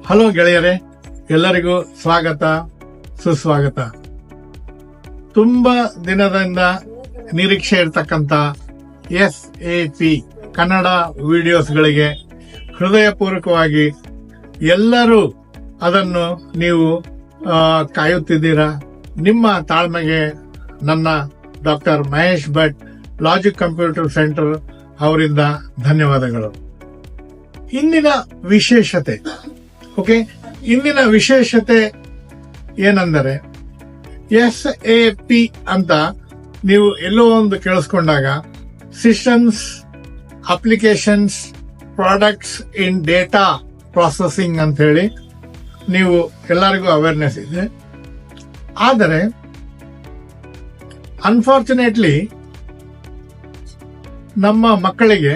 Hello ಗೆಳೆಯರೇ, ಎಲ್ಲರಿಗೂ ಸ್ವಾಗತ ಸುಸ್ವಾಗತ. ತುಂಬಾ ದಿನದಿಂದ ನಿರೀಕ್ಷೆ ಇರತಕ್ಕಂತ SAP ಕನ್ನಡ ವಿಡಿಯೋಸ್ಗಳಿಗೆ ಹೃದಯಪೂರ್ವಕವಾಗಿ ಎಲ್ಲರೂ ಅದನ್ನು ನೀವು ಕಾಯುತ್ತಿದ್ದೀರಾ. ನಿಮ್ಮ ತಾಳ್ಮೆಗೆ ನನ್ನ doctor Mahesh Bhat, logic computer centre ಅವರಿಂದ ಧನ್ಯವಾದಗಳು. ಇಂದಿನ ವಿಶೇಷತೆ ಏನೆಂದರೆ SAP ಅಂತ ನೀವು ಎಲ್ಲೋ ಒಂದು ಕೇಳಿಸ್ಕೊಂಡಾಗ systems applications products in data processing ಅಂತ ಹೇಳಿ ನೀವು ಎಲ್ಲರಿಗೂ ಅವೇರ್ನೆಸ್ ಇದೆ. ಆದರೆ ಅನ್ಫಾರ್ಚುನೇಟ್ಲಿ ನಮ್ಮ ಮಕ್ಕಳಿಗೆ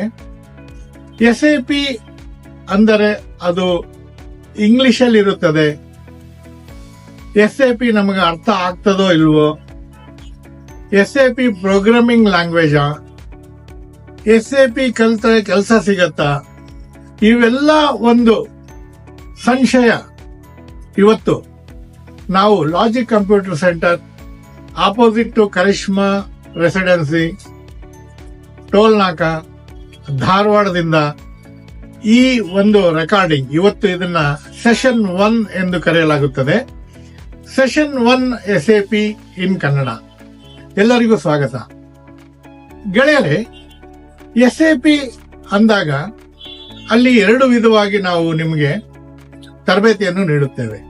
SAP ಅಂದರೆ ಅದು ಇಂಗ್ಲಿಷಲ್ಲಿ ಇರುತ್ತದೆ. SAP ನಮಗೆ ಅರ್ಥ ಆಗ್ತದೋ ಇಲ್ವೋ, SAP ಪ್ರೋಗ್ರಾಮಿಂಗ್ ಲ್ಯಾಂಗ್ವೇಜ್, SAP ಕಲಿತರೆ ಕೆಲಸ ಸಿಗತ್ತಾ, ಇವೆಲ್ಲ ಒಂದು ಸಂಶಯ. ಇವತ್ತು ನಾವು logic computer centre opposite to Karishma residency, Tolnaka, ಧಾರವಾಡದಿಂದ ಈ ಒಂದು ರೆಕಾರ್ಡಿಂಗ್, ಇವತ್ತು ಇದನ್ನ ಸೆಷನ್ 1 ಎಂದು ಕರೆಯಲಾಗುತ್ತದೆ. Session 1 SAP in Kannada. ಎಲ್ಲರಿಗೂ ಸ್ವಾಗತ. ಗೆಳೆಯರೇ, SAP ಅಂದಾಗ ಅಲ್ಲಿ 2 ವಿಧವಾಗಿ ನಾವು ನಿಮಗೆ ತರಬೇತಿಯನ್ನು ನೀಡುತ್ತೇವೆ.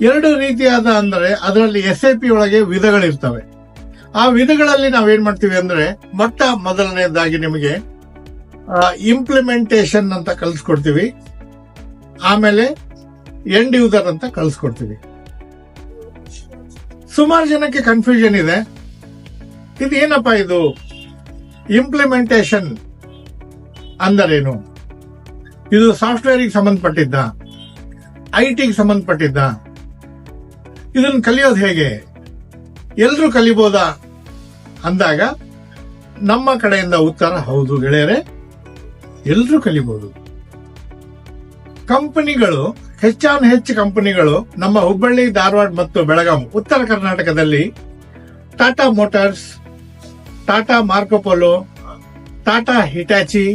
2 ರೀತಿಯಾದ ಅಂದರೆ ಅದರಲ್ಲಿ SAP ಒಳಗೆ ವಿಧಗಳಿರ್ತವೆ. ಆ ವಿಧಗಳಲ್ಲಿ ನಾವೇನ್ ಮಾಡ್ತೀವಿ ಅಂದ್ರೆ ಮೊದಲನೇದಾಗಿ ನಿಮಗೆ ಇಂಪ್ಲಿಮೆಂಟೇಷನ್ ಅಂತ ಕಲಿಸ್ಕೊಡ್ತೀವಿ. ಆಮೇಲೆ ಎಂಡ್ ಯೂಸರ್ ಅಂತ ಕಲಿಸ್ಕೊಡ್ತೀವಿ. ಸುಮಾರು ಜನಕ್ಕೆ ಕನ್ಫ್ಯೂಷನ್ ಇದೆ, ಇದು ಏನಪ್ಪಾ ಇದು ಇಂಪ್ಲಿಮೆಂಟೇಷನ್ ಅಂದರೇನು? ಇದು ಸಾಫ್ಟ್ವೇರ್ಗೆ ಸಂಬಂಧಪಟ್ಟಿದ್ದ, IT ಸಂಬಂಧಪಟ್ಟಿದ್ದ? ಇದನ್ನು ಕಲಿಯೋದು ಹೇಗೆ? ಎಲ್ರೂ ಕಲಿಬೋದಾ ಅಂದಾಗ ನಮ್ಮ ಕಡೆಯಿಂದ ಉತ್ತರ ಹೌದು ಗೆಳೆಯರೆ, ಎಲ್ರೂ ಕಲಿಬಹುದು. ಕಂಪನಿಗಳು, ಹೆಚ್ಚು ಕಂಪನಿಗಳು ನಮ್ಮ ಹುಬ್ಬಳ್ಳಿ, ಧಾರವಾಡ ಮತ್ತು ಬೆಳಗಾಂ, ಉತ್ತರ ಕರ್ನಾಟಕದಲ್ಲಿ Tata Motors, Tata Marcopolo, Tata Hitachi,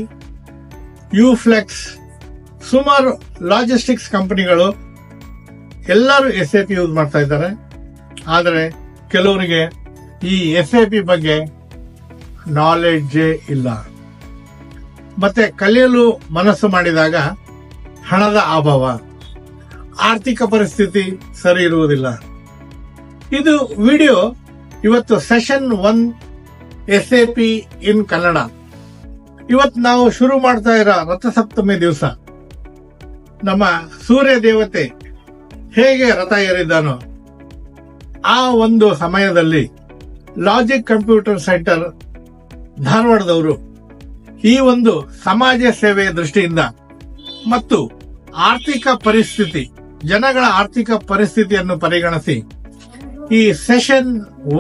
Uflex, ಸುಮಾರು ಲಾಜಿಸ್ಟಿಕ್ಸ್ ಕಂಪನಿಗಳು ಎಲ್ಲರೂ SAP ಯೂಸ್ ಮಾಡ್ತಾ ಇದ್ದಾರೆ. ಆದರೆ ಕೆಲವರಿಗೆ ಈ SAP ಬಗ್ಗೆ ನಾಲೆಡ್ಜೇ ಇಲ್ಲ. ಮತ್ತೆ ಕಲಿಯಲು ಮನಸ್ಸು ಮಾಡಿದಾಗ ಹಣದ ಅಭಾವ, ಆರ್ಥಿಕ ಪರಿಸ್ಥಿತಿ ಸರಿ ಇರುವುದಿಲ್ಲ. ಇದು ವಿಡಿಯೋ ಇವತ್ತು ಸೆಷನ್ 1 SAP ಇನ್ ಕನ್ನಡ. ಇವತ್ತು ನಾವು ಶುರು ಮಾಡ್ತಾ ಇರೋ ರಥಸಪ್ತಮಿ ದಿವಸ ನಮ್ಮ ಸೂರ್ಯ ದೇವತೆ ಹೇಗೆ ರಥ ಏರಿದ್ದಾನೋ ಆ ಒಂದು ಸಮಯದಲ್ಲಿ ಲಾಜಿಕ್ ಕಂಪ್ಯೂಟರ್ ಸೆಂಟರ್ ಧಾರವಾಡದವರು ಈ ಒಂದು ಸಮಾಜ ಸೇವೆಯ ದೃಷ್ಟಿಯಿಂದ ಮತ್ತು ಆರ್ಥಿಕ ಪರಿಸ್ಥಿತಿ, ಜನಗಳ ಆರ್ಥಿಕ ಪರಿಸ್ಥಿತಿಯನ್ನು ಪರಿಗಣಿಸಿ ಈ ಸೆಷನ್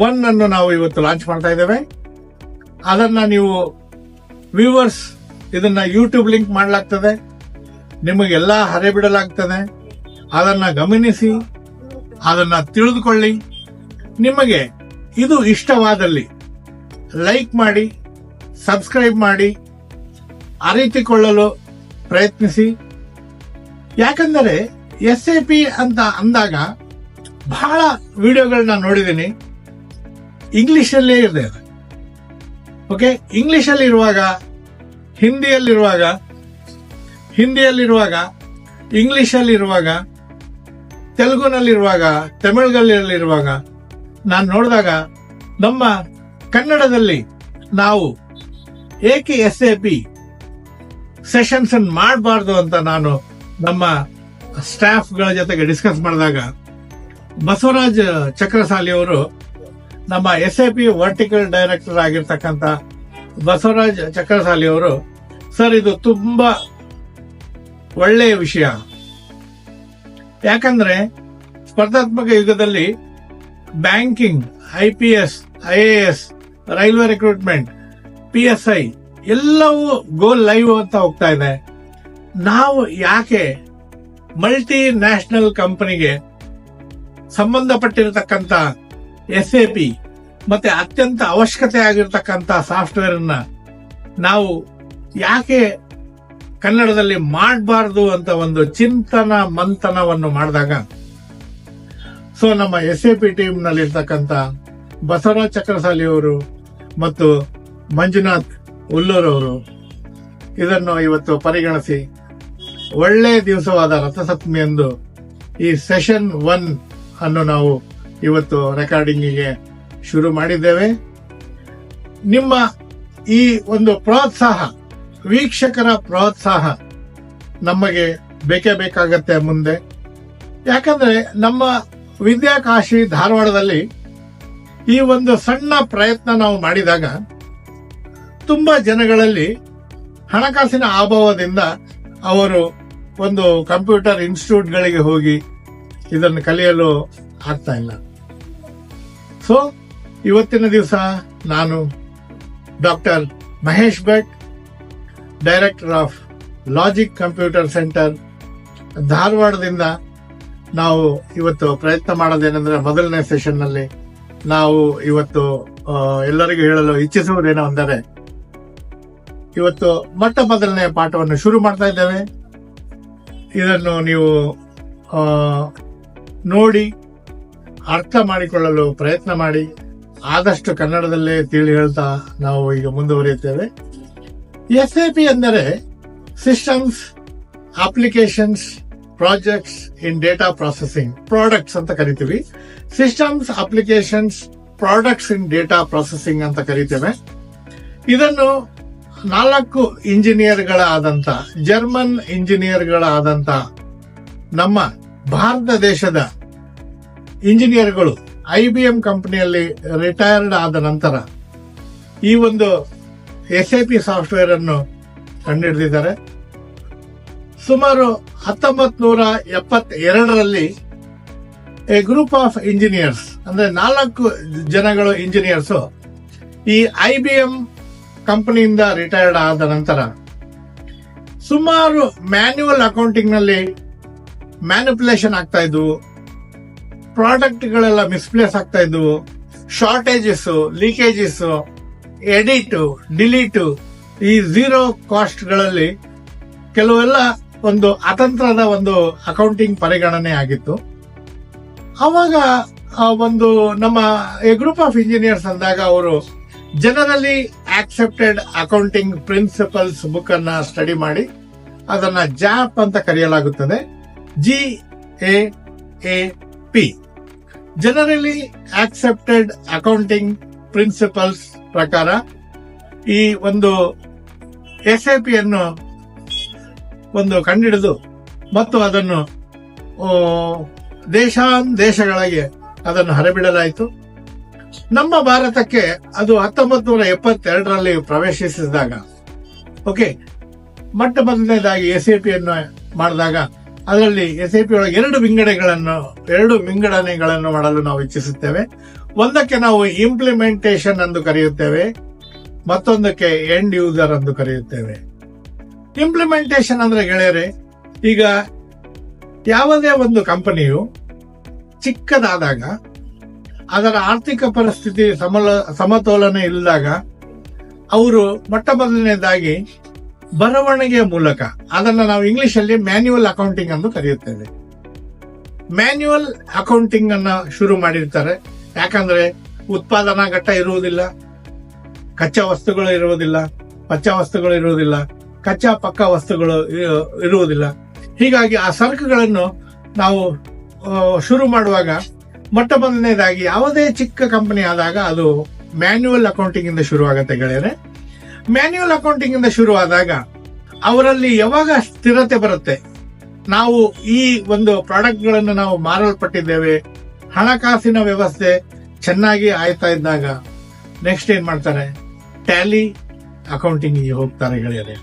1 ಅನ್ನು ನಾವು ಇವತ್ತು ಲಾಂಚ್ ಮಾಡ್ತಾ ಇದ್ದೇವೆ. ಅದನ್ನ ನೀವು ವ್ಯೂವರ್ಸ್, ಇದನ್ನ ಯೂಟ್ಯೂಬ್ ಲಿಂಕ್ ಮಾಡಲಾಗ್ತದೆ, ನಿಮಗೆಲ್ಲ ಹರಿಬಿಡಲಾಗ್ತದೆ. ಅದನ್ನ ಗಮನಿಸಿ, ಅದನ್ನ ತಿಳಿದುಕೊಳ್ಳಿ. ನಿಮಗೆ ಇದು ಇಷ್ಟವಾದಲ್ಲಿ ಲೈಕ್ ಮಾಡಿ, ಸಬ್ಸ್ಕ್ರೈಬ್ ಮಾಡಿ, ಅರಿತುಕೊಳ್ಳಲು ಪ್ರಯತ್ನಿಸಿ. ಯಾಕಂದರೆ SAP ಅಂತ ಅಂದಾಗ ಬಹಳ ವಿಡಿಯೋಗಳನ್ನ ನೋಡಿದ್ದೀನಿ, ಇಂಗ್ಲಿಷಲ್ಲೇ ಇದೆ. ಓಕೆ, ಇಂಗ್ಲಿಷಲ್ಲಿರುವಾಗ, ಹಿಂದಿಯಲ್ಲಿರುವಾಗ, ಇಂಗ್ಲಿಷಲ್ಲಿರುವಾಗ, ತೆಲುಗುನಲ್ಲಿರುವಾಗ, ತಮಿಳ್ನಲ್ಲಿರುವಾಗ ನಾನು ನೋಡಿದಾಗ ನಮ್ಮ ಕನ್ನಡದಲ್ಲಿ ನಾವು ಏಕೆ SAP ಸೆಷನ್ಸ್ ಅನ್ನು ಮಾಡಬಾರ್ದು ಅಂತ ನಾನು ನಮ್ಮ ಸ್ಟಾಫ್ಗಳ ಜೊತೆಗೆ ಡಿಸ್ಕಸ್ ಮಾಡಿದಾಗ ಬಸವರಾಜ್ ಚಕ್ರಸಾಲಿ ಅವರು, ನಮ್ಮ SAP ವರ್ಟಿಕಲ್ ಡೈರೆಕ್ಟರ್ ಆಗಿರ್ತಕ್ಕಂಥ ಬಸವರಾಜ್ ಚಕ್ರಸಾಲಿ ಅವರು, ಸರ್ ಇದು ತುಂಬಾ ಒಳ್ಳೆಯ ವಿಷಯ. ಯಾಕಂದ್ರೆ ಸ್ಪರ್ಧಾತ್ಮಕ ಯುಗದಲ್ಲಿ banking, IPS, IAS, railway recruitment, PSI ಎಲ್ಲವೂ ಗೋ ಲೈವ್ ಅಂತ ಹೋಗ್ತಾ ಇದೆ. ನಾವು ಯಾಕೆ ಮಲ್ಟಿ ನ್ಯಾಷನಲ್ ಕಂಪನಿಗೆ ಸಂಬಂಧಪಟ್ಟಿರತಕ್ಕಂತ SAP ಮತ್ತೆ ಅತ್ಯಂತ ಅವಶ್ಯಕತೆ ಆಗಿರ್ತಕ್ಕಂಥ ಸಾಫ್ಟ್ವೇರ್ ಅನ್ನ ನಾವು ಯಾಕೆ ಕನ್ನಡದಲ್ಲಿ ಮಾಡಬಾರ್ದು ಅಂತ ಒಂದು ಚಿಂತನ ಮಂಥನವನ್ನು ಮಾಡಿದಾಗ ಸೊ ನಮ್ಮ SAP ಟೀಮ್ ನಲ್ಲಿ ಇರ್ತಕ್ಕಂಥ ಬಸವರಾಜ್ ಚಕ್ರಸಾಲಿ ಅವರು ಮತ್ತು ಮಂಜುನಾಥ್ ಉಲ್ಲೂರ್ ಅವರು ಇದನ್ನು ಇವತ್ತು ಪರಿಗಣಿಸಿ ಒಳ್ಳೆ ದಿವಸವಾದ ರಥಸಪ್ತಮಿಯಂದು ಈ ಸೆಷನ್ 1 ಅನ್ನು ನಾವು ಇವತ್ತು ರೆಕಾರ್ಡಿಂಗಿಗೆ ಶುರು ಮಾಡಿದ್ದೇವೆ. ನಿಮ್ಮ ಈ ಒಂದು ಪ್ರೋತ್ಸಾಹ, ವೀಕ್ಷಕರ ಪ್ರೋತ್ಸಾಹ ನಮಗೆ ಬೇಕೇ ಬೇಕಾಗತ್ತೆ ಮುಂದೆ. ಯಾಕಂದ್ರೆ ನಮ್ಮ ವಿದ್ಯಾಕಾಶಿ ಧಾರವಾಡದಲ್ಲಿ ಈ ಒಂದು ಸಣ್ಣ ಪ್ರಯತ್ನ ನಾವು ಮಾಡಿದಾಗ ತುಂಬಾ ಜನಗಳಲ್ಲಿ ಹಣಕಾಸಿನ ಅಭಾವದಿಂದ ಅವರು ಒಂದು ಕಂಪ್ಯೂಟರ್ ಇನ್ಸ್ಟಿಟ್ಯೂಟ್ಗಳಿಗೆ ಹೋಗಿ ಇದನ್ನು ಕಲಿಯಲು ಆಗ್ತಾ ಇಲ್ಲ. ಸೊ ಇವತ್ತಿನ ದಿವಸ ನಾನು doctor Mahesh Bhat, director of logic computer centre ಧಾರವಾಡದಿಂದ ನಾವು ಇವತ್ತು ಪ್ರಯತ್ನ ಮಾಡೋದೇನೆಂದ್ರೆ, ಮೊದಲನೇ ಸೆಷನ್ ನಲ್ಲಿ ನಾವು ಇವತ್ತು ಎಲ್ಲರಿಗೂ ಹೇಳಲು ಇಚ್ಛಿಸುವುದೇನೋ ಅಂದರೆ, ಇವತ್ತು ಮೊದಲನೇ ಪಾಠವನ್ನು ಶುರು ಮಾಡ್ತಾ ಇದ್ದೇವೆ. ಇದನ್ನು ನೀವು ನೋಡಿ ಅರ್ಥ ಮಾಡಿಕೊಳ್ಳಲು ಪ್ರಯತ್ನ ಮಾಡಿ, ಆದಷ್ಟು ಕನ್ನಡದಲ್ಲೇ ತಿಳಿ ಹೇಳ್ತಾ ನಾವು ಈಗ ಮುಂದುವರಿಯುತ್ತೇವೆ. SAP ಅಂದರೆ ಸಿಸ್ಟಮ್ಸ್ ಅಪ್ಲಿಕೇಶನ್ಸ್ ಪ್ರಾಜೆಕ್ಟ್ಸ್ ಇನ್ ಡೇಟಾ ಪ್ರೊಸೆಸಿಂಗ್, ಪ್ರಾಡಕ್ಟ್ಸ್ ಅಂತ ಕರಿತೀವಿ. Systems applications products in data processing ಅಂತ ಕರಿತೇವೆ. ಇದನ್ನು 4 ಇಂಜಿನಿಯರ್ಗಳಾದಂತ, ಜರ್ಮನ್ ಇಂಜಿನಿಯರ್ಗಳಾದಂತ ನಮ್ಮ ಭಾರತ ದೇಶದ ಇಂಜಿನಿಯರ್ಗಳು IBM ಕಂಪನಿಯಲ್ಲಿ ರಿಟೈರ್ಡ್ ಆದ ನಂತರ ಈ ಒಂದು SAP ಸಾಫ್ಟ್ವೇರ್ ಅನ್ನು ಕಂಡುಹಿಡಿದಿದ್ದಾರೆ. ಸುಮಾರು 1972ರಲ್ಲಿ ಎ ಗ್ರೂಪ್ ಆಫ್ ಇಂಜಿನಿಯರ್ಸ್, ಅಂದ್ರೆ 4 ಜನಗಳು ಇಂಜಿನಿಯರ್ಸ್ ಈ IBM ಕಂಪನಿಯಿಂದ ರಿಟೈರ್ಡ್ ಆದ ನಂತರ ಸುಮಾರು ಮ್ಯಾನ್ಯುವಲ್ ಅಕೌಂಟಿಂಗ್ ನಲ್ಲಿ ಮ್ಯಾನಿಪುಲೇಷನ್ ಆಗ್ತಾ ಇದ್ವು, ಪ್ರಾಡಕ್ಟ್ ಗಳೆಲ್ಲ ಮಿಸ್ಪ್ಲೇಸ್ ಆಗ್ತಾ ಇದ್ವು, ಶಾರ್ಟೇಜಸ್, ಲೀಕೇಜಸ್, ಎಡಿಟ್, ಡಿಲೀಟ್, ಈ ಝೀರೋ ಕಾಸ್ಟ್ ಗಳಲ್ಲಿ ಕೆಲವೆಲ್ಲ ಒಂದು ಅತಂತ್ರದ ಒಂದು ಅಕೌಂಟಿಂಗ್ ಪರಿಗಣನೆ ಆಗಿತ್ತು. ಅವಾಗ ಒಂದು ನಮ್ಮ ಗ್ರೂಪ್ ಆಫ್ ಇಂಜಿನಿಯರ್ಸ್ ಅಂದಾಗ ಅವರು generally accepted accounting principles book ಅನ್ನ ಸ್ಟಡಿ ಮಾಡಿ ಅದನ್ನ ಜಾಪ್ ಅಂತ ಕರೆಯಲಾಗುತ್ತದೆ. GAAP, generally accepted accounting principles ಪ್ರಕಾರ ಈ ಒಂದು SAP ಅನ್ನು ಒಂದು ಕಂಡಿಡಿದು ಮತ್ತು ಅದನ್ನು ದೇಶಗಳಿಗೆ ಅದನ್ನು ಹರಬಿಡಲಾಯಿತು. ನಮ್ಮ ಭಾರತಕ್ಕೆ ಅದು 1972ರಲ್ಲಿ ಪ್ರವೇಶಿಸಿದಾಗ, ಓಕೆ, ಮೊದಲನೇದಾಗಿ SAP ಅನ್ನು ಮಾಡಿದಾಗ ಅದರಲ್ಲಿ SAP ಒಳಗೆ 2 ವಿಂಗಡಣೆಗಳನ್ನು ಮಾಡಲು ನಾವು ಇಚ್ಛಿಸುತ್ತೇವೆ. ಒಂದಕ್ಕೆ ನಾವು ಇಂಪ್ಲಿಮೆಂಟೇಷನ್ ಎಂದು ಕರೆಯುತ್ತೇವೆ, ಮತ್ತೊಂದಕ್ಕೆ ಎಂಡ್ ಯೂಸರ್ ಎಂದು ಕರೆಯುತ್ತೇವೆ. ಇಂಪ್ಲಿಮೆಂಟೇಷನ್ ಅಂದ್ರೆ ಗೆಳೆಯರೆ, ಈಗ ಯಾವುದೇ ಒಂದು ಕಂಪನಿಯು ಚಿಕ್ಕದಾದಾಗ ಅದರ ಆರ್ಥಿಕ ಪರಿಸ್ಥಿತಿ ಸಮತೋಲನ ಇಲ್ಲದಾಗ ಅವರು ಮೊದಲನೇದಾಗಿ ಬರವಣಿಗೆಯ ಮೂಲಕ, ಅದನ್ನ ನಾವು ಇಂಗ್ಲಿಷ್ ಅಲ್ಲಿ ಮ್ಯಾನ್ಯುವಲ್ ಅಕೌಂಟಿಂಗ್ ಎಂದು ಕರೆಯುತ್ತೇವೆ. ಮ್ಯಾನ್ಯುವಲ್ ಅಕೌಂಟಿಂಗ್ ಅನ್ನ ಶುರು ಮಾಡಿರ್ತಾರೆ. ಯಾಕಂದ್ರೆ ಉತ್ಪಾದನಾ ಘಟ್ಟ ಇರುವುದಿಲ್ಲ, ಕಚ್ಚಾ ವಸ್ತುಗಳು ಇರುವುದಿಲ್ಲ, ಪಚ್ಚಾ ವಸ್ತುಗಳು ಇರುವುದಿಲ್ಲ, ಕಚ್ಚಾ ಪಕ್ಕಾ ವಸ್ತುಗಳು ಇರುವುದಿಲ್ಲ. ಹೀಗಾಗಿ ಆ ಸರಕುಗಳನ್ನು ನಾವು ಶುರು ಮಾಡುವಾಗ ಮೊದಲನೇದಾಗಿ ಯಾವುದೇ ಚಿಕ್ಕ ಕಂಪನಿ ಆದಾಗ ಅದು ಮ್ಯಾನ್ಯುವಲ್ ಅಕೌಂಟಿಂಗ್ ಇಂದ ಶುರುವಾಗತ್ತೆ ಗೆಳೆಯರೆ. ಮ್ಯಾನ್ಯುವಲ್ ಅಕೌಂಟಿಂಗ್ ಇಂದ ಶುರುವಾದಾಗ ಅವರಲ್ಲಿ ಯಾವಾಗ ಸ್ಥಿರತೆ ಬರುತ್ತೆ, ನಾವು ಈ ಒಂದು ಪ್ರಾಡಕ್ಟ್ ಗಳನ್ನು ನಾವು ಮಾರಲ್ಪಟ್ಟಿದ್ದೇವೆ, ಹಣಕಾಸಿನ ವ್ಯವಸ್ಥೆ ಚೆನ್ನಾಗಿ ಆಯ್ತಾ ಇದ್ದಾಗ ನೆಕ್ಸ್ಟ್ ಏನ್ ಮಾಡ್ತಾರೆ, ಟ್ಯಾಲಿ ಅಕೌಂಟಿಂಗ್ ಹೋಗ್ತಾರೆ ಗೆಳೆಯರೆ.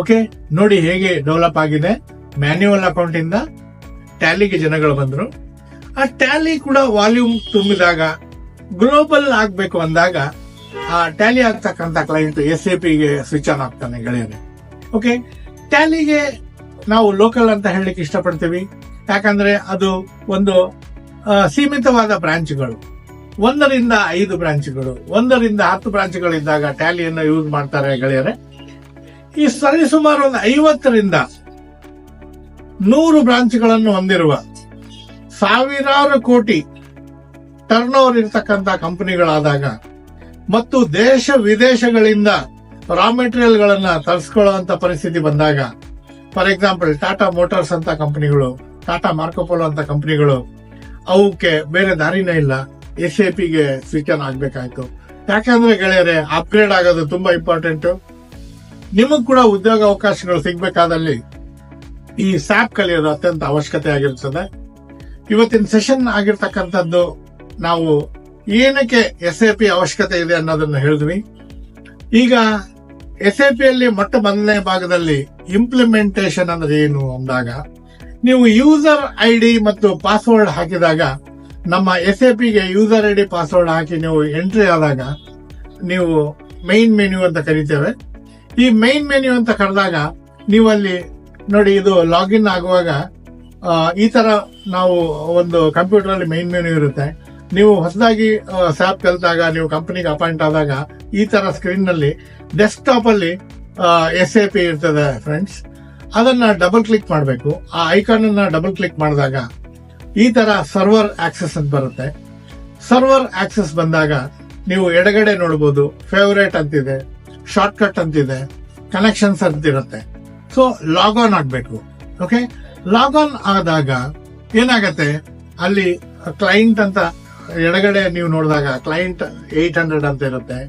ಓಕೆ, ನೋಡಿ ಹೇಗೆ ಡೆವಲಪ್ ಆಗಿದೆ. ಮ್ಯಾನ್ಯುವಲ್ ಅಕೌಂಟ್ ಇಂದ ಟ್ಯಾಲಿಗೆ ಜನಗಳು ಬಂದ್ರು. ಆ ಟ್ಯಾಲಿ ಕೂಡ ವಾಲ್ಯೂಮ್ ತುಂಬಿದಾಗ, ಗ್ಲೋಬಲ್ ಆಗ್ಬೇಕು ಅಂದಾಗ ಆ ಟ್ಯಾಲಿ ಆಗ್ತಕ್ಕಂಥ ಕ್ಲೈಂಟ್ SAP ಗೆ ಸ್ವಿಚ್ ಆನ್ ಆಗ್ತಾನೆ ಗೆಳೆಯರೆ. ಓಕೆ, ಟ್ಯಾಲಿಗೆ ನಾವು ಲೋಕಲ್ ಅಂತ ಹೇಳಲಿಕ್ಕೆ ಇಷ್ಟಪಡ್ತೀವಿ. ಯಾಕಂದ್ರೆ ಅದು ಒಂದು ಸೀಮಿತವಾದ ಬ್ರಾಂಚ್ಗಳು, 1ರಿಂದ 5 ಬ್ರಾಂಚ್ಗಳು, 1ರಿಂದ 10 ಬ್ರಾಂಚ್ಗಳಿದ್ದಾಗ ಟ್ಯಾಲಿಯನ್ನು ಯೂಸ್ ಮಾಡ್ತಾರೆ ಗೆಳೆಯರೆ. ಈ ಸರಿಸುಮಾರು ಒಂದು 50ರಿಂದ 100 ಬ್ರಾಂಚ್ಗಳನ್ನು ಹೊಂದಿರುವ ಸಾವಿರಾರು ಕೋಟಿ ಟರ್ನ್ ಓವರ್ ಇರತಕ್ಕಂತ ಕಂಪನಿಗಳಾದಾಗ ಮತ್ತು ದೇಶ ವಿದೇಶಗಳಿಂದ ರಾ ಮೆಟೀರಿಯಲ್ ಗಳನ್ನ ತರಿಸ್ಕೊಳ್ಳುವಂತ ಪರಿಸ್ಥಿತಿ ಬಂದಾಗ, ಫಾರ್ ಎಕ್ಸಾಂಪಲ್ ಟಾಟಾ ಮೋಟಾರ್ಸ್ ಅಂತ ಕಂಪನಿಗಳು, ಟಾಟಾ ಮಾರ್ಕೋಪೋಲೋ ಅಂತ ಕಂಪನಿಗಳು, ಅವಕ್ಕೆ ಬೇರೆ ದಾರಿನೇ ಇಲ್ಲ, SAPಗೆ ಸ್ವಿಚ್ ಆನ್ ಆಗ್ಬೇಕಾಯ್ತು. ಯಾಕಂದ್ರೆ ಗೆಳೆಯರೆ, ಅಪ್ಗ್ರೇಡ್ ಆಗೋದು ತುಂಬಾ ಇಂಪಾರ್ಟೆಂಟ್. ನಿಮಗ್ ಕೂಡ ಉದ್ಯೋಗ ಅವಕಾಶಗಳು ಸಿಗ್ಬೇಕಾದಲ್ಲಿ ಈ ಸ್ಯಾಪ್ ಕಲಿಯೋದು ಅತ್ಯಂತ ಅವಶ್ಯಕತೆ ಆಗಿರುತ್ತದೆ. ಇವತ್ತಿನ ಸೆಷನ್ ಆಗಿರ್ತಕ್ಕಂಥದ್ದು ನಾವು ಏನಕ್ಕೆ SAP ಅವಶ್ಯಕತೆ ಇದೆ ಅನ್ನೋದನ್ನ ಹೇಳಿದ್ವಿ. ಈಗ SAPಯಲ್ಲಿ ಮೊದಲನೇ ಭಾಗದಲ್ಲಿ ಇಂಪ್ಲಿಮೆಂಟೇಷನ್ ಅಂದ್ರೆ ಏನು ಅಂದಾಗ, ನೀವು ಯೂಸರ್ ID ಮತ್ತು ಪಾಸ್ವರ್ಡ್ ಹಾಕಿದಾಗ, ನಮ್ಮ SAPಗೆ ಯೂಸರ್ ID ಪಾಸ್ವರ್ಡ್ ಹಾಕಿ ನೀವು ಎಂಟ್ರಿ ಆದಾಗ ನೀವು ಮೈನ್ ಮೆನ್ಯೂ ಅಂತ ಕರಿತೇವೆ. ಈ ಮೈನ್ ಮೆನ್ಯೂ ಅಂತ ಕರೆದಾಗ ನೀವು ಅಲ್ಲಿ ನೋಡಿ, ಇದು ಲಾಗಿನ್ ಆಗುವಾಗ ಈ ತರ ನಾವು ಒಂದು ಕಂಪ್ಯೂಟರ್ ಅಲ್ಲಿ ಮೈನ್ ಮೆನ್ಯೂ ಇರುತ್ತೆ. ನೀವು ಹೊಸದಾಗಿ ಸ್ಯಾಪ್ ಕಲಿತಾಗ, ನೀವು ಕಂಪನಿಗೆ ಅಪಾಯಿಂಟ್ ಆದಾಗ ಈ ತರ ಸ್ಕ್ರೀನ್ ನಲ್ಲಿ ಡೆಸ್ಕ್ಟಾಪ್ ಅಲ್ಲಿ SAP ಇರ್ತದೆ ಫ್ರೆಂಡ್ಸ್. ಅದನ್ನ ಡಬಲ್ ಕ್ಲಿಕ್ ಮಾಡಬೇಕು. ಆ ಐಕಾನ್ ಅನ್ನ ಡಬಲ್ ಕ್ಲಿಕ್ ಮಾಡಿದಾಗ ಈ ತರ ಸರ್ವರ್ ಆಕ್ಸೆಸ್ ಅಂತ ಬರುತ್ತೆ. ಸರ್ವರ್ ಆಕ್ಸೆಸ್ ಬಂದಾಗ ನೀವು ಎಡಗಡೆ ನೋಡಬಹುದು, ಫೇವರೇಟ್ ಅಂತಿದೆ, ಶಾರ್ಟ್ ಕಟ್ ಅಂತಿದೆ, ಕನೆಕ್ಷನ್ಸ್ ಅಂತಿರುತ್ತೆ. ಸೊ ಲಾಗ್ ಆನ್ ಆಗ್ಬೇಕು. ಓಕೆ, ಲಾಗ್ ಆನ್ ಆದಾಗ ಏನಾಗತ್ತೆ, ಅಲ್ಲಿ ಕ್ಲೈಂಟ್ ಅಂತ ಎಡಗಡೆ ನೀವು ನೋಡಿದಾಗ ಕ್ಲೈಂಟ್ 800 ಅಂತ ಇರುತ್ತೆ.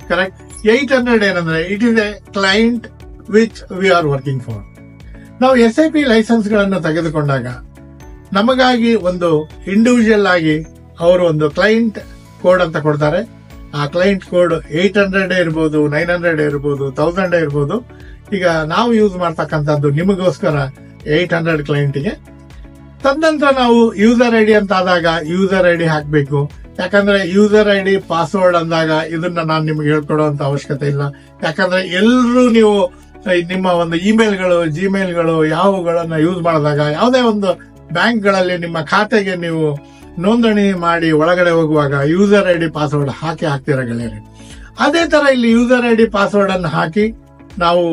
ಕರೆಕ್ಟ್. 800 ಏನಂದ್ರೆ it is A client which we are working for. ನಾವು SAP ಲೈಸೆನ್ಸ್ ಗಳನ್ನು ತೆಗೆದುಕೊಂಡಾಗ ನಮಗಾಗಿ ಒಂದು ಇಂಡಿವಿಜುವಲ್ ಆಗಿ ಅವರು ಒಂದು ಕ್ಲೈಂಟ್ ಕೋಡ್ ಅಂತ ಕೊಡ್ತಾರೆ. ಆ ಕ್ಲೈಂಟ್ ಕೋಡ್ 800 ಇರ್ಬೋದು, 900 ಇರ್ಬೋದು, 1000 ಇರ್ಬೋದು. ಈಗ ನಾವು ಯೂಸ್ ಮಾಡ್ತಕ್ಕಂಥದ್ದು ನಿಮಗೋಸ್ಕರ 800 ಕ್ಲೈಂಟ್ಗೆ. ತದನಂತರ ನಾವು ಯೂಸರ್ ID ಅಂತ ಆದಾಗ ಯೂಸರ್ ID ಹಾಕಬೇಕು. ಯಾಕಂದ್ರೆ ಯೂಸರ್ ID ಪಾಸ್ವರ್ಡ್ ಅಂದಾಗ ಇದನ್ನ ನಾನು ನಿಮ್ಗೆ ಹೇಳ್ಕೊಡುವಂತ ಅವಶ್ಯಕತೆ ಇಲ್ಲ. ಯಾಕಂದ್ರೆ ಎಲ್ಲರೂ ನೀವು ನಿಮ್ಮ ಒಂದು ಇಮೇಲ್ಗಳು, ಜಿಮೇಲ್ಗಳು ಯಾವುಗಳನ್ನ ಯೂಸ್ ಮಾಡಿದಾಗ, ಯಾವುದೇ ಒಂದು ಬ್ಯಾಂಕ್ಗಳಲ್ಲಿ ನಿಮ್ಮ ಖಾತೆಗೆ ನೀವು ನೋಂದಣಿ ಮಾಡಿ ಒಳಗಡೆ ಹೋಗುವಾಗ ಯೂಸರ್ ID ಪಾಸ್ವರ್ಡ್ ಹಾಕ್ತೀರ ಗೆಳೆಯರೆ. ಅದೇ ತರ ಇಲ್ಲಿ ಯೂಸರ್ ID ಪಾಸ್ವರ್ಡ್ ಅನ್ನು ಹಾಕಿ ನಾವು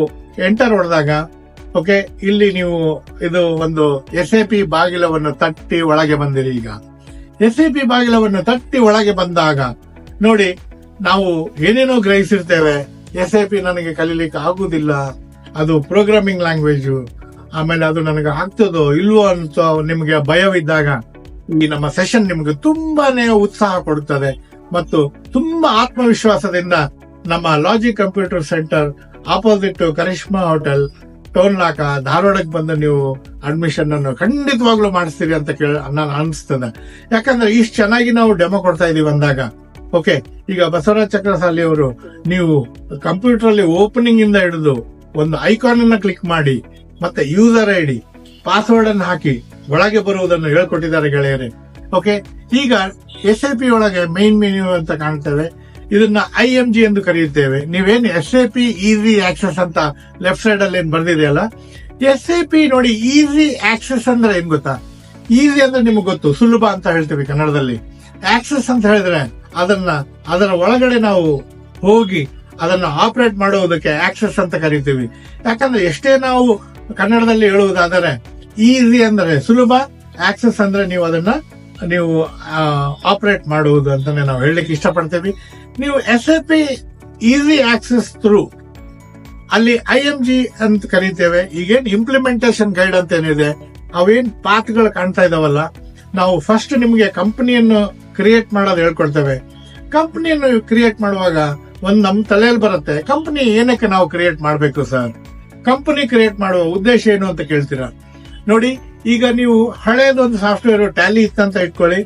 ಎಂಟರ್ ಹೊಡೆದಾಗ, ಓಕೆ, ಇಲ್ಲಿ ನೀವು ಇದು ಒಂದು SAP ಬಾಗಿಲವನ್ನು ತಟ್ಟಿ ಒಳಗೆ ಬಂದಿರಿ. ಈಗ SAP ಬಾಗಿಲವನ್ನು ತಟ್ಟಿ ಒಳಗೆ ಬಂದಾಗ ನೋಡಿ, ನಾವು ಏನೇನೋ ಗ್ರಹಿಸಿರ್ತೇವೆ. SAP ನನಗೆ ಕಲೀಲಿಕ್ಕೆ ಆಗುದಿಲ್ಲ, ಅದು ಪ್ರೋಗ್ರಾಮಿಂಗ್ ಲ್ಯಾಂಗ್ವೇಜ್, ಆಮೇಲೆ ಅದು ನನಗೆ ಆಗ್ತದೋ ಇಲ್ವೋ ಅಂತ ನಿಮಗೆ ಭಯವಿದ್ದಾಗ ಈ ನಮ್ಮ ಸೆಷನ್ ನಿಮಗೆ ತುಂಬಾನೇ ಉತ್ಸಾಹ ಕೊಡುತ್ತದೆ ಮತ್ತು ತುಂಬಾ ಆತ್ಮವಿಶ್ವಾಸದಿಂದ ನಮ್ಮ logic computer centre opposite Karishma hotel, Tolnaka, ಧಾರವಾಡಕ್ಕೆ ಬಂದು ನೀವು ಅಡ್ಮಿಷನ್ ಅನ್ನು ಖಂಡಿತವಾಗ್ಲೂ ಮಾಡಿಸ್ತೀರಿ ಅಂತ ನಾನು ಅನಿಸ್ತದೆ. ಯಾಕಂದ್ರೆ ಇಷ್ಟು ಚೆನ್ನಾಗಿ ನಾವು ಡೆಮೋ ಕೊಡ್ತಾ ಇದೀವಿ ಅಂದಾಗ, ಓಕೆ, ಈಗ ಬಸವರಾಜ್ ಚಕ್ರಸಾಲಿ ಅವರು ನೀವು ಕಂಪ್ಯೂಟರ್ ಅಲ್ಲಿ ಓಪನಿಂಗ್ ಇಂದ ಹಿಡಿದು ಒಂದು ಐಕಾನ್ ಅನ್ನ ಕ್ಲಿಕ್ ಮಾಡಿ ಮತ್ತೆ ಯೂಸರ್ ID ಪಾಸ್ವರ್ಡ್ ಅನ್ನು ಹಾಕಿ ಒಳಗೆ ಬರುವುದನ್ನು ಹೇಳ್ಕೊಟ್ಟಿದ್ದಾರೆ ಗೆಳೆಯರೆ. ಓಕೆ, ಈಗ SAP ಒಳಗೆ ಮೈನ್ ಮೆನ್ಯೂ ಅಂತ ಕಾಣ್ತೇವೆ. ಇದನ್ನ IMG ಎಂದು ಕರೆಯುತ್ತೇವೆ. ನೀವೇನು SAP ಈಸಿ ಆಕ್ಸೆಸ್ ಅಂತ ಲೆಫ್ಟ್ ಸೈಡ್ ಅಲ್ಲಿ ಏನ್ ಬರ್ದಿದೆಯಲ್ಲ, SAP ನೋಡಿ, ಈಸಿ ಆಕ್ಸೆಸ್ ಅಂದ್ರೆ ಏನ್ ಗೊತ್ತಾ? ಈಸಿ ಅಂದ್ರೆ ನಿಮ್ಗೆ ಗೊತ್ತು, ಸುಲಭ ಅಂತ ಹೇಳ್ತೀವಿ ಕನ್ನಡದಲ್ಲಿ. ಆಕ್ಸೆಸ್ ಅಂತ ಹೇಳಿದ್ರೆ ಅದರ ಒಳಗಡೆ ನಾವು ಹೋಗಿ ಅದನ್ನ ಆಪರೇಟ್ ಮಾಡುವುದಕ್ಕೆ ಆಕ್ಸೆಸ್ ಅಂತ ಕರಿತೀವಿ. ಯಾಕಂದ್ರೆ ಎಷ್ಟೇ ನಾವು ಕನ್ನಡದಲ್ಲಿ ಹೇಳುವುದಾದರೆ, ಈಸಿ ಅಂದ್ರೆ ಸುಲಭ, ಆಕ್ಸೆಸ್ ಅಂದ್ರೆ ನೀವು ಆಪರೇಟ್ ಮಾಡುವುದು ಅಂತಾನೆ ನಾವು ಹೇಳಲಿಕ್ಕೆ ಇಷ್ಟಪಡ್ತೀವಿ. ನೀವು SAP ಈಸಿ ಆಕ್ಸೆಸ್ ಥ್ರೂ ಅಲ್ಲಿ IMG ಅಂತ ಕರೀತೇವೆ. ಈಗೇನ್ ಇಂಪ್ಲಿಮೆಂಟೇಷನ್ ಗೈಡ್ ಅಂತ ಏನಿದೆ, ಅವೇನ್ ಪಾತ್ಗಳು ಕಾಣ್ತಾ ಇದಾವಲ್ಲ, ನಾವು ಫಸ್ಟ್ ನಿಮ್ಗೆ ಕಂಪನಿಯನ್ನು ಕ್ರಿಯೇಟ್ ಮಾಡೋದು ಹೇಳ್ಕೊಡ್ತೇವೆ. ಕಂಪನಿಯನ್ನು ಕ್ರಿಯೇಟ್ ಮಾಡುವಾಗ ಒಂದ್ ನಮ್ ತಲೆಯಲ್ಲಿ ಬರುತ್ತೆ, ಕಂಪನಿ ಏನಕ್ಕೆ ನಾವು ಕ್ರಿಯೇಟ್ ಮಾಡ್ಬೇಕು ಸರ್, ಕಂಪನಿ ಕ್ರಿಯೇಟ್ ಮಾಡುವ ಉದ್ದೇಶ ಏನು ಅಂತ ಕೇಳ್ತೀರಾ. ನೋಡಿ, ಈಗ ನೀವು ಹಳೇದೊಂದು ಸಾಫ್ಟ್ವೇರ್ ಟ್ಯಾಲಿ ಇತ್ತಂತ ಇಟ್ಕೊಳ್ಳಿ.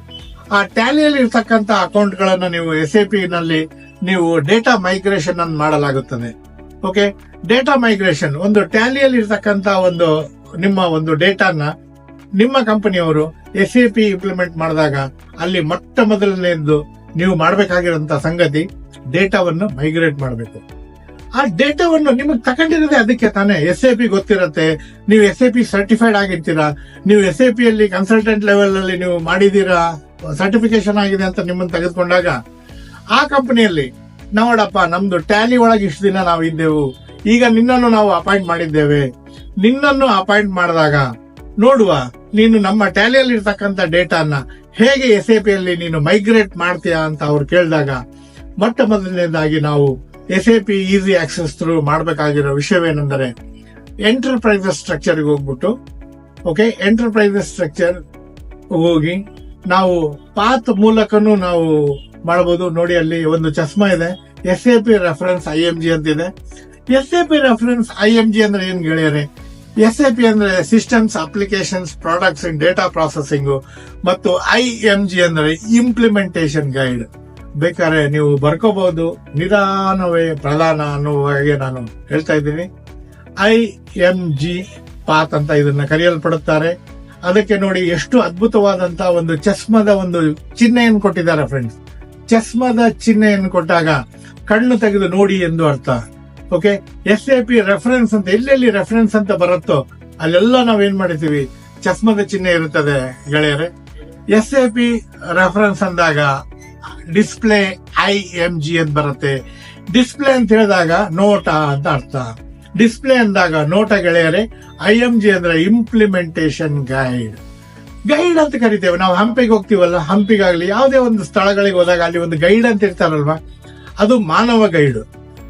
ಆ ಟ್ಯಾಲಿಯಲ್ಲಿ ಇರ್ತಕ್ಕಂತ ಅಕೌಂಟ್ ಗಳನ್ನ ನೀವು SAP ನಲ್ಲಿ ನೀವು ಡೇಟಾ ಮೈಗ್ರೇಷನ್ ಅನ್ನು ಮಾಡಲಾಗುತ್ತದೆ. ಓಕೆ, ಡೇಟಾ ಮೈಗ್ರೇಷನ್ ಒಂದು ಟ್ಯಾಲಿಯಲ್ಲಿ ಇರ್ತಕ್ಕಂತ ನಿಮ್ಮ ಒಂದು ಡೇಟಾನ ನಿಮ್ಮ ಕಂಪನಿಯವರು SAP ಇಂಪ್ಲಿಮೆಂಟ್ ಮಾಡಿದಾಗ ಅಲ್ಲಿ ಮೊದಲನೇದು ನೀವು ಮಾಡಬೇಕಾಗಿರುವಂತಹ ಸಂಗತಿ ಡೇಟಾವನ್ನು ಮೈಗ್ರೇಟ್ ಮಾಡಬೇಕು. ಆ ಡೇಟಾವನ್ನು ನಿಮಗೆ ತಗೊಂಡಿರೋದೇ ಅದಕ್ಕೆ ತಾನೇ. SAP ಗೊತ್ತಿರತ್ತೆ, ನೀವು SAP ಸರ್ಟಿಫೈಡ್ ಆಗಿರ್ತೀರಾ, ನೀವು SAP ಅಲ್ಲಿ ಕನ್ಸಲ್ಟೆಂಟ್ ಲೆವೆಲ್ ಅಲ್ಲಿ ನೀವು ಮಾಡಿದೀರಾ, ಸರ್ಟಿಫಿಕೇಶನ್ ಆಗಿದೆ ಅಂತ ನಿಮ್ಮನ್ನು ತೆಗೆದುಕೊಂಡಾಗ ಆ ಕಂಪನಿಯಲ್ಲಿ ನೋಡಪ್ಪ ನಮ್ದು ಟ್ಯಾಲಿ ಒಳಗೆ ಇಷ್ಟು ದಿನ ನಾವು ಇದ್ದೆವು, ಈಗ ನಿನ್ನನ್ನು ನಾವು ಅಪಾಯಿಂಟ್ ಮಾಡಿದ್ದೇವೆ, ನಿನ್ನನ್ನು ಅಪಾಯಿಂಟ್ ಮಾಡಿದಾಗ ನೋಡುವ ನೀನು ನಮ್ಮ ಟ್ಯಾಲಿಯಲ್ಲಿ ಇರ್ತಕ್ಕಂಥ ಡೇಟಾನ ಹೇಗೆ SAP ಅಲ್ಲಿ ನೀನು ಮೈಗ್ರೇಟ್ ಮಾಡ್ತೀಯಾ ಅಂತ ಅವ್ರು ಕೇಳಿದಾಗ ಮೊಟ್ಟ ಮೊದಲನೇದಾಗಿ ನಾವು SAP ಈಸಿ ಆಕ್ಸೆಸ್ ಥ್ರೂ ಮಾಡಬೇಕಾಗಿರೋ ವಿಷಯವೇನೆಂದರೆ ಎಂಟರ್ಪ್ರೈಸಸ್ ಸ್ಟ್ರಕ್ಚರ್ಗೆ ಹೋಗ್ಬಿಟ್ಟು, ಓಕೆ, ಎಂಟರ್ಪ್ರೈಸಸ್ ಸ್ಟ್ರಕ್ಚರ್ ಹೋಗಿ ನಾವು ಪಾತ್ ಮೂಲಕನೂ ನಾವು ಮಾಡಬಹುದು. ನೋಡಿ ಅಲ್ಲಿ ಒಂದು ಚಸ್ಮಾ ಇದೆ, SAP ರೆಫರೆನ್ಸ್ IMG ಅಂತಿದೆ. SAP ರೆಫರೆನ್ಸ್ IMG ಅಂದ್ರೆ ಏನ್ ಗೆಳೆಯರೆ? SAP ಅಂದ್ರೆ systems applications products in data processing, ಮತ್ತು IMG ಅಂದ್ರೆ ಇಂಪ್ಲಿಮೆಂಟೇಷನ್ ಗೈಡ್. ಬೇಕಾದ್ರೆ ನೀವು ಬರ್ಕೋಬಹುದು, ನಿಧಾನವೇ ಪ್ರಧಾನ ಅನ್ನುವ ಹಾಗೆ ನಾನು ಹೇಳ್ತಾ ಇದ್ದೀನಿ. IMG ಪಾತ್ ಅಂತ ಇದನ್ನ ಕರೆಯಲ್ಪಡುತ್ತಾರೆ. ಅದಕ್ಕೆ ನೋಡಿ ಎಷ್ಟು ಅದ್ಭುತವಾದಂತಹ ಒಂದು ಚಸ್ಮದ ಒಂದು ಚಿಹ್ನೆಯನ್ನು ಕೊಟ್ಟಿದ್ದಾರೆ ಫ್ರೆಂಡ್ಸ್. ಚಸ್ಮದ ಚಿಹ್ನೆಯನ್ನು ಕೊಟ್ಟಾಗ ಕಣ್ಣು ತೆಗೆದು ನೋಡಿ ಎಂದು ಅರ್ಥ. ಓಕೆ, SAP ರೆಫರೆನ್ಸ್ ಅಂತ ಎಲ್ಲೆಲ್ಲಿ ರೆಫರೆನ್ಸ್ ಅಂತ ಬರುತ್ತೋ ಅಲ್ಲೆಲ್ಲ ನಾವೇನ್ ಮಾಡಿರ್ತೀವಿ, ಚಸ್ಮದ ಚಿಹ್ನೆ ಇರುತ್ತದೆ ಗೆಳೆಯರೆ. SAP ರೆಫರೆನ್ಸ್ ಅಂದಾಗ ಡಿಸ್ಪ್ಲೇ IMG ಅಂತ ಬರುತ್ತೆ. ಡಿಸ್ಪ್ಲೇ ಅಂತ ಹೇಳಿದಾಗ ನೋಟ ಅಂತ ಅರ್ಥ. ಡಿಸ್ಪ್ಲೇ ಅಂದಾಗ ನೋಟ ಗೆಳೆಯರೆ. IMG ಅಂದ್ರೆ ಇಂಪ್ಲಿಮೆಂಟೇಷನ್ ಗೈಡ್. ಗೈಡ್ ಅಂತ ಕರಿತೇವೆ ನಾವು. ಹಂಪಿಗೆ ಹೋಗ್ತೀವಲ್ಲ, ಹಂಪಿಗಾಗ್ಲಿ ಯಾವುದೇ ಒಂದು ಸ್ಥಳಗಳಿಗೆ ಹೋದಾಗ ಅಲ್ಲಿ ಒಂದು ಗೈಡ್ ಅಂತ ಇರ್ತಾರಲ್ವಾ, ಅದು ಮಾನವ ಗೈಡ್.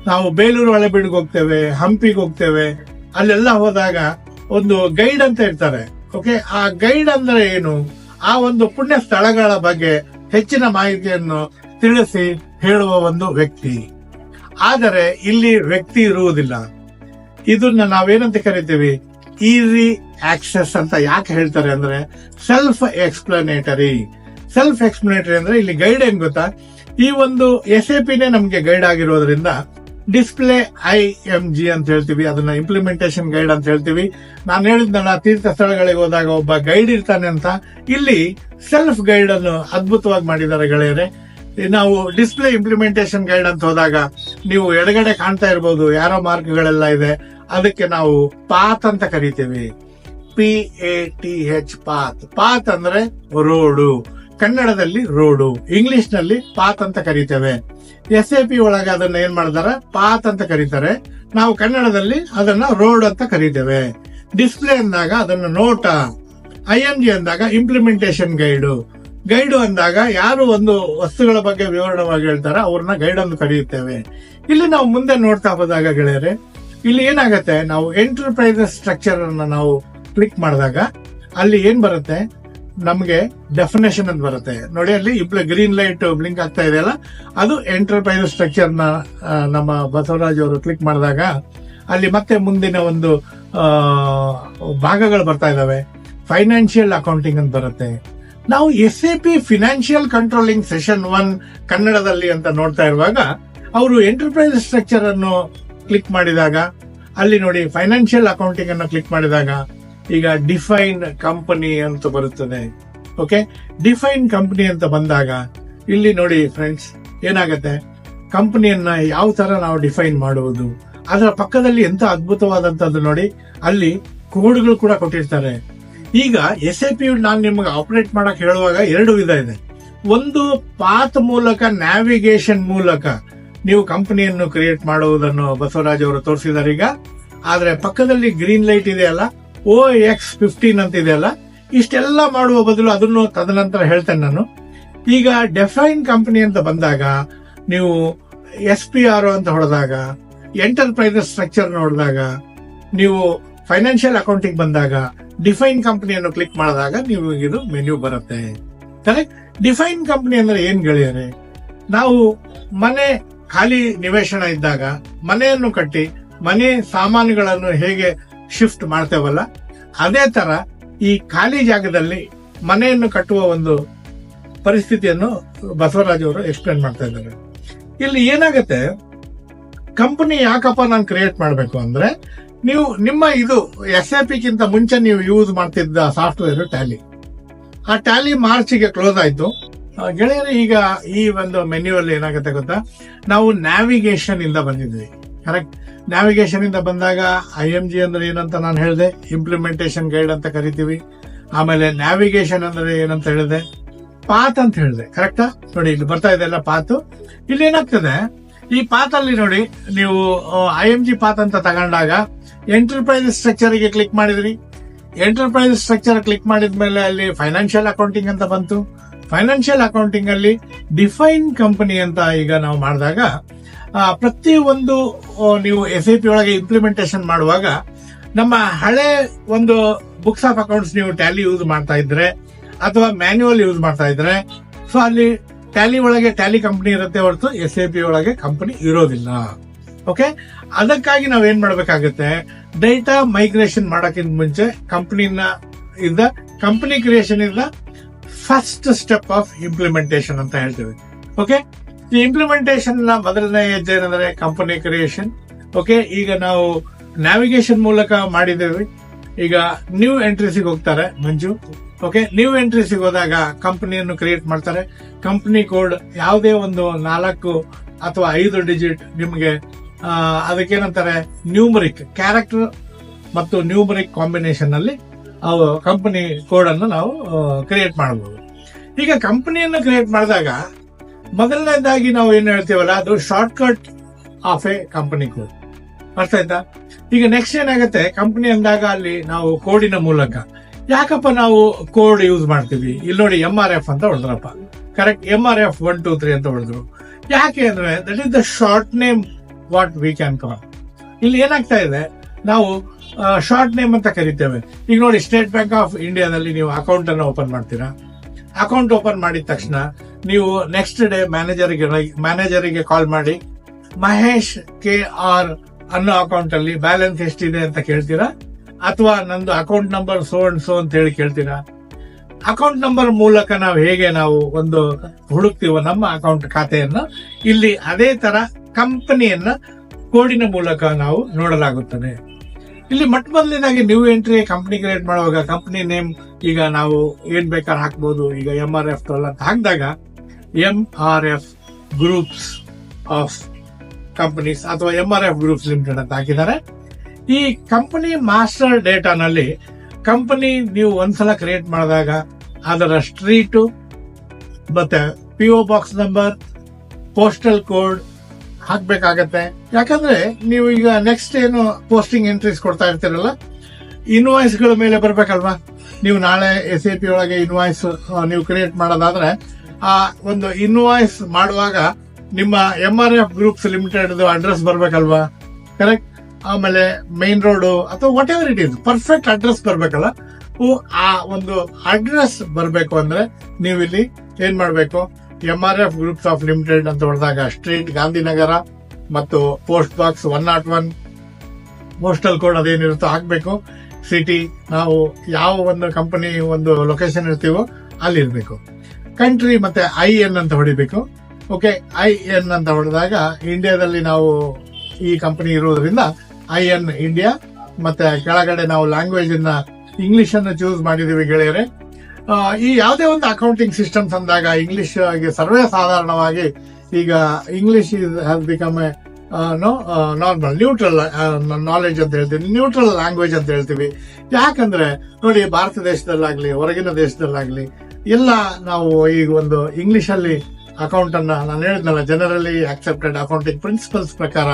ನಾವು ಬೇಲೂರು ಹಳೆಬೀಡಿಗೆ ಹೋಗ್ತೇವೆ, ಹಂಪಿಗೆ ಹೋಗ್ತೇವೆ, ಅಲ್ಲೆಲ್ಲ ಹೋದಾಗ ಒಂದು ಗೈಡ್ ಅಂತ ಇರ್ತಾರೆ. ಓಕೆ, ಆ ಗೈಡ್ ಅಂದ್ರೆ ಏನು? ಆ ಒಂದು ಪುಣ್ಯ ಸ್ಥಳಗಳ ಬಗ್ಗೆ ಹೆಚ್ಚಿನ ಮಾಹಿತಿಯನ್ನು ತಿಳಿಸಿ ಹೇಳುವ ಒಂದು ವ್ಯಕ್ತಿ. ಆದರೆ ಇಲ್ಲಿ ವ್ಯಕ್ತಿ ಇರುವುದಿಲ್ಲ. ಇದನ್ನ ನಾವೇನಂತ ಕರಿತೀವಿ, ಈಸಿ ಆಕ್ಸೆಸ್ ಅಂತ ಯಾಕೆ ಹೇಳ್ತಾರೆ ಅಂದ್ರೆ ಸೆಲ್ಫ್ ಎಕ್ಸ್ಪ್ಲನೇಟರಿ. ಸೆಲ್ಫ್ ಎಕ್ಸ್ಪ್ಲನೇಟರಿ ಅಂದ್ರೆ ಇಲ್ಲಿ ಗೈಡ್ ಏನ್ ಗೊತ್ತಾ, ಈ ಒಂದು SAPನೇ ನಮ್ಗೆ ಗೈಡ್ ಆಗಿರೋದ್ರಿಂದ ಡಿಸ್ಪ್ಲೇ IMG ಅಂತ ಹೇಳ್ತೀವಿ, ಅದನ್ನ ಇಂಪ್ಲಿಮೆಂಟೇಷನ್ ಗೈಡ್ ಅಂತ ಹೇಳ್ತೀವಿ. ನಾನು ಹೇಳಿದ್ನಲ್ಲ, ತೀರ್ಥ ಸ್ಥಳಗಳಿಗೆ ಹೋದಾಗ ಒಬ್ಬ ಗೈಡ್ ಇರ್ತಾನೆ ಅಂತ. ಇಲ್ಲಿ ಸೆಲ್ಫ್ ಗೈಡ್ ಅನ್ನು ಅದ್ಭುತವಾಗಿ ಮಾಡಿದ್ದಾರೆ ಗೆಳೆಯರೆ. ನಾವು ಡಿಸ್ಪ್ಲೇ ಇಂಪ್ಲಿಮೆಂಟೇಷನ್ ಗೈಡ್ ಅಂತ ಹೋದಾಗ ನೀವು ಎಡಗಡೆ ಕಾಣ್ತಾ ಇರಬಹುದು, ಯಾರೋ ಮಾರ್ಕ್ಗಳೆಲ್ಲ ಇದೆ. ಅದಕ್ಕೆ ನಾವು ಪಾತ್ ಅಂತ ಕರಿತೀವಿ. PATH path. ಪಾತ್ ಅಂದ್ರೆ ರೋಡು, ಕನ್ನಡದಲ್ಲಿ ರೋಡು, ಇಂಗ್ಲಿಷ್ ನಲ್ಲಿ ಪಾತ್ ಅಂತ ಕರಿತೇವೆ. SAP ಒಳಗೆ ಅದನ್ನ ಏನ್ ಮಾಡ್ತಾರೆ, ಪಾತ್ ಅಂತ ಕರೀತಾರೆ. ನಾವು ಕನ್ನಡದಲ್ಲಿ ಅದನ್ನ ರೋಡ್ ಅಂತ ಕರಿತೇವೆ. ಡಿಸ್ಪ್ಲೇ ಅಂದಾಗ ಅದನ್ನ ನೋಟ, IMG ಅಂದಾಗ ಇಂಪ್ಲಿಮೆಂಟೇಷನ್ ಗೈಡು. ಗೈಡು ಅಂದಾಗ ಯಾರು ಒಂದು ವಸ್ತುಗಳ ಬಗ್ಗೆ ವಿವರಣವಾಗಿ ಹೇಳ್ತಾರೆ ಅವ್ರನ್ನ ಗೈಡ್ ಅಂತ ಕರೆಯುತ್ತೇವೆ. ಇಲ್ಲಿ ನಾವು ಮುಂದೆ ನೋಡ್ತಾ ಹೋದಾಗ ಗೆಳೆಯರೆ, ಇಲ್ಲಿ ಏನಾಗತ್ತೆ, ನಾವು ಎಂಟರ್ಪ್ರೈಸಸ್ ಸ್ಟ್ರಕ್ಚರ್ ಅನ್ನ ನಾವು ಕ್ಲಿಕ್ ಮಾಡಿದಾಗ ಅಲ್ಲಿ ಏನ್ ಬರುತ್ತೆ, ನಮಗೆ ಡೆಫಿನೇಷನ್ ಅಂತ ಬರುತ್ತೆ. ನೋಡಿ ಅಲ್ಲಿ ಗ್ರೀನ್ ಲೈಟ್ ಬ್ಲಿಂಕ್ ಆಗ್ತಾ ಇದೆಯಲ್ಲ, ಅದು ಎಂಟರ್ಪ್ರೈಸ್ ಸ್ಟ್ರಕ್ಚರ್ ನ ನಮ್ಮ ಬಸವರಾಜ್ ಅವರು ಕ್ಲಿಕ್ ಮಾಡಿದಾಗ ಅಲ್ಲಿ ಮತ್ತೆ ಮುಂದಿನ ಒಂದು ಭಾಗಗಳು ಬರ್ತಾ ಇದಾವೆ. ಫೈನಾನ್ಷಿಯಲ್ ಅಕೌಂಟಿಂಗ್ ಅಂತ ಬರುತ್ತೆ. ನಾವು SAP ಫಿನಾನ್ಷಿಯಲ್ ಕಂಟ್ರೋಲಿಂಗ್ ಸೆಷನ್ 1 ಕನ್ನಡದಲ್ಲಿ ಅಂತ ನೋಡ್ತಾ ಇರುವಾಗ ಅವರು ಎಂಟರ್ಪ್ರೈಸ್ ಸ್ಟ್ರಕ್ಚರ್ ಅನ್ನು ಕ್ಲಿಕ್ ಮಾಡಿದಾಗ ಅಲ್ಲಿ ನೋಡಿ ಫೈನಾನ್ಷಿಯಲ್ ಅಕೌಂಟಿಂಗ್ ಅನ್ನು ಕ್ಲಿಕ್ ಮಾಡಿದಾಗ ಈಗ ಡಿಫೈನ್ ಕಂಪನಿ ಅಂತ ಬರುತ್ತದೆ. ಓಕೆ, ಡಿಫೈನ್ ಕಂಪನಿ ಅಂತ ಬಂದಾಗ ಇಲ್ಲಿ ನೋಡಿ ಫ್ರೆಂಡ್ಸ್, ಏನಾಗತ್ತೆ, ಕಂಪನಿಯನ್ನ ಯಾವ ತರ ನಾವು ಡಿಫೈನ್ ಮಾಡುವುದು, ಅದರ ಪಕ್ಕದಲ್ಲಿ ಎಂತ ಅದ್ಭುತವಾದಂತದ್ದು ನೋಡಿ, ಅಲ್ಲಿ ಕೋಡ್ಗಳು ಕೂಡ ಕೊಟ್ಟಿರ್ತಾರೆ. ಈಗ SAP ನಾನು ನಿಮಗೆ ಆಪರೇಟ್ ಮಾಡಕ್ ಹೇಳುವಾಗ 2 ವಿಧ ಇದೆ. ಒಂದು ಪಾತ್ ಮೂಲಕ, ನ್ಯಾವಿಗೇಷನ್ ಮೂಲಕ ನೀವು ಕಂಪನಿಯನ್ನು ಕ್ರಿಯೇಟ್ ಮಾಡುವುದನ್ನು ಬಸವರಾಜ್ ಅವರು ತೋರಿಸಿದ್ದಾರೆ ಈಗ. ಆದ್ರೆ ಪಕ್ಕದಲ್ಲಿ ಗ್ರೀನ್ ಲೈಟ್ ಇದೆಯಲ್ಲ, OX15 ಅಂತ ಇದೆಯಲ್ಲ, ಇಷ್ಟೆಲ್ಲ ಮಾಡುವ ಬದಲು ಅದನ್ನು ತದನಂತರ ಹೇಳ್ತೇನೆ ನಾನು. ಈಗ ಡೆಫೈನ್ ಕಂಪನಿ ಅಂತ ಬಂದಾಗ ನೀವು SPRO ಅಂತ ಹೊಡೆದಾಗ, ಎಂಟರ್ಪ್ರೈಸಸ್ ಸ್ಟ್ರಕ್ಚರ್ ನೋಡಿದಾಗ, ನೀವು ಫೈನಾನ್ಷಿಯಲ್ ಅಕೌಂಟಿಂಗ್ ಬಂದಾಗ ಡಿಫೈನ್ ಕಂಪನಿಯನ್ನು ಕ್ಲಿಕ್ ಮಾಡಿದಾಗ ನೀವು ಇದು ಮೆನ್ಯೂ ಬರುತ್ತೆ. ಕರೆಕ್ಟ್. ಡಿಫೈನ್ ಕಂಪನಿ ಅಂದ್ರೆ ಏನ್ ಗೆಳೆಯರೆ, ನಾವು ಮನೆ ಖಾಲಿ ನಿವೇಶನ ಇದ್ದಾಗ ಮನೆಯನ್ನು ಕಟ್ಟಿ ಮನೆ ಸಾಮಾನುಗಳನ್ನು ಹೇಗೆ ಶಿಫ್ಟ್ ಮಾಡ್ತೇವಲ್ಲ, ಅದೇ ತರ ಈ ಖಾಲಿ ಜಾಗದಲ್ಲಿ ಮನೆಯನ್ನು ಕಟ್ಟುವ ಒಂದು ಪರಿಸ್ಥಿತಿಯನ್ನು ಬಸವರಾಜ್ ಅವರು ಎಕ್ಸ್ಪ್ಲೇನ್ ಮಾಡ್ತಾ ಇದ್ದಾರೆ. ಇಲ್ಲಿ ಏನಾಗುತ್ತೆ, ಕಂಪನಿ ಯಾಕಪ್ಪ ನಾನು ಕ್ರಿಯೇಟ್ ಮಾಡಬೇಕು ಅಂದ್ರೆ, ನೀವು ನಿಮ್ಮ ಇದು SAPಗಿಂತ ಮುಂಚೆ ನೀವು ಯೂಸ್ ಮಾಡ್ತಿದ್ದ ಸಾಫ್ಟ್ವೇರ್ ಟ್ಯಾಲಿ, ಆ ಟ್ಯಾಲಿ ಮಾರ್ಚ್ಗೆ ಕ್ಲೋಸ್ ಆಯ್ತು ಗೆಳೆಯರು. ಈಗ ಈ ಒಂದು ಮೆನ್ಯೂ ಅಲ್ಲಿ ಏನಾಗುತ್ತೆ ಗೊತ್ತಾ, ನಾವು ನ್ಯಾವಿಗೇಷನ್ ಇಂದ ಬಂದಿದ್ವಿ. ಕರೆಕ್ಟ್. ನ್ಯಾವಿಗೇಷನ್ ಇಂದ ಬಂದಾಗ IMG ಅಂದ್ರೆ ಏನಂತ ನಾನು ಹೇಳಿದೆ, ಇಂಪ್ಲಿಮೆಂಟೇಷನ್ ಗೈಡ್ ಅಂತ ಕರಿತೀವಿ. ಆಮೇಲೆ ನ್ಯಾವಿಗೇಷನ್ ಅಂದ್ರೆ ಏನಂತ ಹೇಳಿದೆ, ಪಾತ್ ಅಂತ ಹೇಳಿದೆ. ಕರೆಕ್ಟಾ? ನೋಡಿ ಇಲ್ಲಿ ಬರ್ತಾ ಇದೆ ಎಲ್ಲ ಪಾತ್. ಇಲ್ಲಿ ಏನಾಗ್ತದೆ, ಈ ಪಾತ್ ಅಲ್ಲಿ ನೋಡಿ ನೀವು IMG ಪಾತ್ ಅಂತ ತಗೊಂಡಾಗ ಎಂಟರ್ಪ್ರೈಸ್ ಸ್ಟ್ರಕ್ಚರ್ ಗೆ ಕ್ಲಿಕ್ ಮಾಡಿದ್ರಿ. ಎಂಟರ್ಪ್ರೈಸ್ ಸ್ಟ್ರಕ್ಚರ್ ಕ್ಲಿಕ್ ಮಾಡಿದ್ಮೇಲೆ ಅಲ್ಲಿ ಫೈನಾನ್ಷಿಯಲ್ ಅಕೌಂಟಿಂಗ್ ಅಂತ ಬಂತು. ಫೈನಾನ್ಷಿಯಲ್ ಅಕೌಂಟಿಂಗ್ ಅಲ್ಲಿ ಡಿಫೈನ್ ಕಂಪನಿ ಅಂತ ಈಗ ನಾವು ಮಾಡಿದಾಗ ಪ್ರತಿ ಒಂದು ನೀವು SAP ಒಳಗೆ ಇಂಪ್ಲಿಮೆಂಟೇಷನ್ ಮಾಡುವಾಗ ನಮ್ಮ ಹಳೆ ಒಂದು ಬುಕ್ಸ್ ಆಫ್ ಅಕೌಂಟ್ಸ್ ನೀವು ಟ್ಯಾಲಿ ಯೂಸ್ ಮಾಡ್ತಾ ಇದ್ರೆ ಅಥವಾ ಮ್ಯಾನ್ಯುವಲ್ ಯೂಸ್ ಮಾಡ್ತಾ ಇದ್ರೆ, ಸೊ ಅಲ್ಲಿ ಟ್ಯಾಲಿ ಒಳಗೆ ಟ್ಯಾಲಿ ಕಂಪನಿ ಇರುತ್ತೆ ಹೊರತು SAP ಒಳಗೆ ಕಂಪನಿ ಇರೋದಿಲ್ಲ. ಓಕೆ, ಅದಕ್ಕಾಗಿ ನಾವ್ ಏನ್ ಮಾಡ್ಬೇಕಾಗುತ್ತೆ, ಡೇಟಾ ಮೈಗ್ರೇಷನ್ ಮಾಡಕ್ಕಿಂತ ಮುಂಚೆ company creation is the first step of implementation ಅಂತ ಹೇಳ್ತೀವಿ. ಓಕೆ, ಈ ಇಂಪ್ಲಿಮೆಂಟೇಷನ್ ನ ಮೊದಲನೇ ಹೆಜ್ಜೆ ಏನಂದ್ರೆ ಕಂಪನಿ ಕ್ರಿಯೇಷನ್. ಓಕೆ, ಈಗ ನಾವು ನ್ಯಾವಿಗೇಷನ್ ಮೂಲಕ ಮಾಡಿದ್ದೇವೆ. ಈಗ ನ್ಯೂ ಎಂಟ್ರೀಸಿಗೆ ಹೋಗ್ತಾರೆ ಮಂಜು. ಓಕೆ, ನ್ಯೂ ಎಂಟ್ರೀಸಿಗೆ ಹೋದಾಗ ಕಂಪನಿಯನ್ನು ಕ್ರಿಯೇಟ್ ಮಾಡ್ತಾರೆ. ಕಂಪನಿ ಕೋಡ್ ಯಾವುದೇ ಒಂದು 4 ಅಥವಾ 5 ಡಿಜಿಟ್ ನಿಮಗೆ ಅದಕ್ಕೇನಂತಾರೆ ನ್ಯೂಮರಿಕ್ ಕ್ಯಾರೆಕ್ಟರ್ ಮತ್ತು ನ್ಯೂಮರಿಕ್ ಕಾಂಬಿನೇಷನ್ ಅಲ್ಲಿ ಕಂಪನಿ ಕೋಡ್ ಅನ್ನು ನಾವು ಕ್ರಿಯೇಟ್ ಮಾಡಬಹುದು. ಈಗ ಕಂಪನಿಯನ್ನು ಕ್ರಿಯೇಟ್ ಮಾಡಿದಾಗ ಮೊದಲನೇದಾಗಿ ನಾವು ಏನ್ ಹೇಳ್ತೀವಲ್ಲ, ಅದು short cut off A company code. ಅರ್ಥ ಆಯ್ತಾ? ಈಗ ನೆಕ್ಸ್ಟ್ ಏನಾಗುತ್ತೆ, ಕಂಪನಿ ಅಂದಾಗ ಅಲ್ಲಿ ನಾವು ಕೋಡಿನ ಮೂಲಕ ಯಾಕಪ್ಪ ನಾವು ಕೋಡ್ ಯೂಸ್ ಮಾಡ್ತೀವಿ. ಇಲ್ಲಿ ನೋಡಿ MRF ಅಂತ ಹೊಡೆದ್ರಪ್ಪ. ಕರೆಕ್ಟ್, MRF 1 2 3 ಅಂತ ಹೊಡೆದ್ರು. ಯಾಕೆ ಅಂದ್ರೆ that is the short name what we can call. ಇಲ್ಲಿ ಏನಾಗ್ತಾ ಇದೆ, ನಾವು ಶಾರ್ಟ್ ನೇಮ್ ಅಂತ ಕರಿತೇವೆ. ಈಗ ನೋಡಿ, ಸ್ಟೇಟ್ ಬ್ಯಾಂಕ್ ಆಫ್ ಇಂಡಿಯಾದಲ್ಲಿ ನೀವು ಅಕೌಂಟ್ ಅನ್ನು ಓಪನ್ ಮಾಡ್ತೀರಾ. ಅಕೌಂಟ್ ಓಪನ್ ಮಾಡಿದ ತಕ್ಷಣ ನೀವು ನೆಕ್ಸ್ಟ್ ಡೇ ಮ್ಯಾನೇಜರಿಗೆ ಕಾಲ್ ಮಾಡಿ ಮಹೇಶ್ KR ಅನ್ನೋ ಅಕೌಂಟ್ ಅಲ್ಲಿ ಬ್ಯಾಲೆನ್ಸ್ ಎಷ್ಟಿದೆ ಅಂತ ಕೇಳ್ತೀರಾ, ಅಥವಾ ನಂದು account number so and so ಅಂತ ಹೇಳಿ ಕೇಳ್ತೀರಾ. ಅಕೌಂಟ್ ನಂಬರ್ ಮೂಲಕ ನಾವು ಹೇಗೆ ನಾವು ಒಂದು ಹುಡುಕ್ತೀವೋ ನಮ್ಮ ಅಕೌಂಟ್ ಖಾತೆಯನ್ನ, ಇಲ್ಲಿ ಅದೇ ತರ ಕಂಪನಿಯನ್ನ ಕೋಡಿನ ಮೂಲಕ ನಾವು ನೋಡಲಾಗುತ್ತದೆ. ಇಲ್ಲಿ ಮೊದಲನೇದಾಗಿ ನ್ಯೂ ಎಂಟ್ರಿ ಕಂಪನಿ ಕ್ರಿಯೇಟ್ ಮಾಡುವಾಗ ಕಂಪನಿ ನೇಮ್ ಈಗ ನಾವು ಏನ್ ಬೇಕಾದ್ರೆ ಹಾಕ್ಬಹುದು. ಈಗ MRF ಅಂತ ಹಾಕಿದಾಗ MRF ಗ್ರೂಪ್ಸ್ ಆಫ್ ಕಂಪನೀಸ್ ಅಥವಾ MRF ಗ್ರೂಪ್ಸ್ ಲಿಮಿಟೆಡ್ ಅಂತ ಹಾಕಿದ್ದಾರೆ. ಈ ಕಂಪನಿ ಮಾಸ್ಟರ್ ಡೇಟಾನಲ್ಲಿ ಕಂಪನಿ ನೀವು ಒಂದ್ಸಲ ಕ್ರಿಯೇಟ್ ಮಾಡಿದಾಗ ಅದರ ಸ್ಟ್ರೀಟು ಮತ್ತೆ PO box number, postal code ಹಾಕ್ಬೇಕಾಗತ್ತೆ. ಯಾಕಂದ್ರೆ ನೀವು ಈಗ ನೆಕ್ಸ್ಟ್ ಏನು ಪೋಸ್ಟಿಂಗ್ ಎಂಟ್ರೀಸ್ ಕೊಡ್ತಾ ಇರ್ತೀರಲ್ಲ, ಇನ್ವಾಯ್ಸ್ ಗಳ ಮೇಲೆ ಬರ್ಬೇಕಲ್ವಾ. ನೀವು ನಾಳೆ SAP ಒಳಗೆ ಇನ್ವಾಯ್ಸ್ ನೀವು ಕ್ರಿಯೇಟ್ ಮಾಡೋದಾದ್ರೆ ಆ ಒಂದು ಇನ್ವಾಯ್ಸ್ ಮಾಡುವಾಗ ನಿಮ್ಮ MRF ಗ್ರೂಪ್ಸ್ ಲಿಮಿಟೆಡ್ ಅಡ್ರೆಸ್ ಬರ್ಬೇಕಲ್ವಾ. ಕರೆಕ್ಟ್. ಆಮೇಲೆ ಮೈನ್ ರೋಡ್ ಅಥವಾ whatever it is perfect address ಬರ್ಬೇಕಲ್ಲ. ಆ ಒಂದು ಅಡ್ರೆಸ್ ಬರ್ಬೇಕು ಅಂದ್ರೆ ನೀವು ಇಲ್ಲಿ ಏನ್ ಮಾಡ್ಬೇಕು, MRF ಗ್ರೂಪ್ಸ್ ಆಫ್ ಲಿಮಿಟೆಡ್ ಅಂತ ಹೊಡೆದಾಗ ಸ್ಟ್ರೀಟ್ ಗಾಂಧಿನಗರ ಮತ್ತು ಪೋಸ್ಟ್ ಬಾಕ್ಸ್ 101 ಪೋಸ್ಟಲ್ ಕೋಡ್ ಅದೇನಿರುತ್ತೋ ಹಾಕ್ಬೇಕು. ಸಿಟಿ ನಾವು ಯಾವ ಒಂದು ಕಂಪನಿ ಒಂದು ಲೊಕೇಶನ್ ಇರ್ತೀವೋ ಅಲ್ಲಿ ಇರ್ಬೇಕು. ಕಂಟ್ರಿ ಮತ್ತೆ IN ಅಂತ ಹೊಡಿಬೇಕು. ಓಕೆ, IN ಅಂತ ಹೊಡೆದಾಗ ಇಂಡಿಯಾದಲ್ಲಿ ನಾವು ಈ ಕಂಪನಿ ಇರೋದ್ರಿಂದ IN ಇಂಡಿಯಾ. ಮತ್ತೆ ಕೆಳಗಡೆ ನಾವು ಲ್ಯಾಂಗ್ವೇಜ್ ಅನ್ನ ಇಂಗ್ಲಿಷ್ ಅನ್ನು ಚೂಸ್ ಮಾಡಿದೀವಿ ಗೆಳೆಯರೆ. ಈ ಯಾವುದೇ ಒಂದು ಅಕೌಂಟಿಂಗ್ ಸಿಸ್ಟಮ್ಸ್ ಅಂದಾಗ ಇಂಗ್ಲಿಷ್ ಸರ್ವೇ ಸಾಧಾರಣವಾಗಿ ಈಗ English has become A normal neutral knowledge ಅಂತ ಹೇಳ್ತೀವಿ, ನ್ಯೂಟ್ರಲ್ ಲ್ಯಾಂಗ್ವೇಜ್ ಅಂತ ಹೇಳ್ತೀವಿ. ಯಾಕಂದ್ರೆ ನೋಡಿ, ಭಾರತ ದೇಶದಲ್ಲಾಗ್ಲಿ ಹೊರಗಿನ ದೇಶದಲ್ಲಾಗ್ಲಿ ಎಲ್ಲ ನಾವು ಈಗ ಒಂದು ಇಂಗ್ಲಿಷ್ ಅಲ್ಲಿ ಅಕೌಂಟ್ ಅನ್ನ ನಾನು ಹೇಳಿದ್ನಲ್ಲ, ಜನರಲಿ ಅಕ್ಸೆಪ್ಟೆಡ್ ಅಕೌಂಟಿಂಗ್ ಪ್ರಿನ್ಸಿಪಲ್ಸ್ ಪ್ರಕಾರ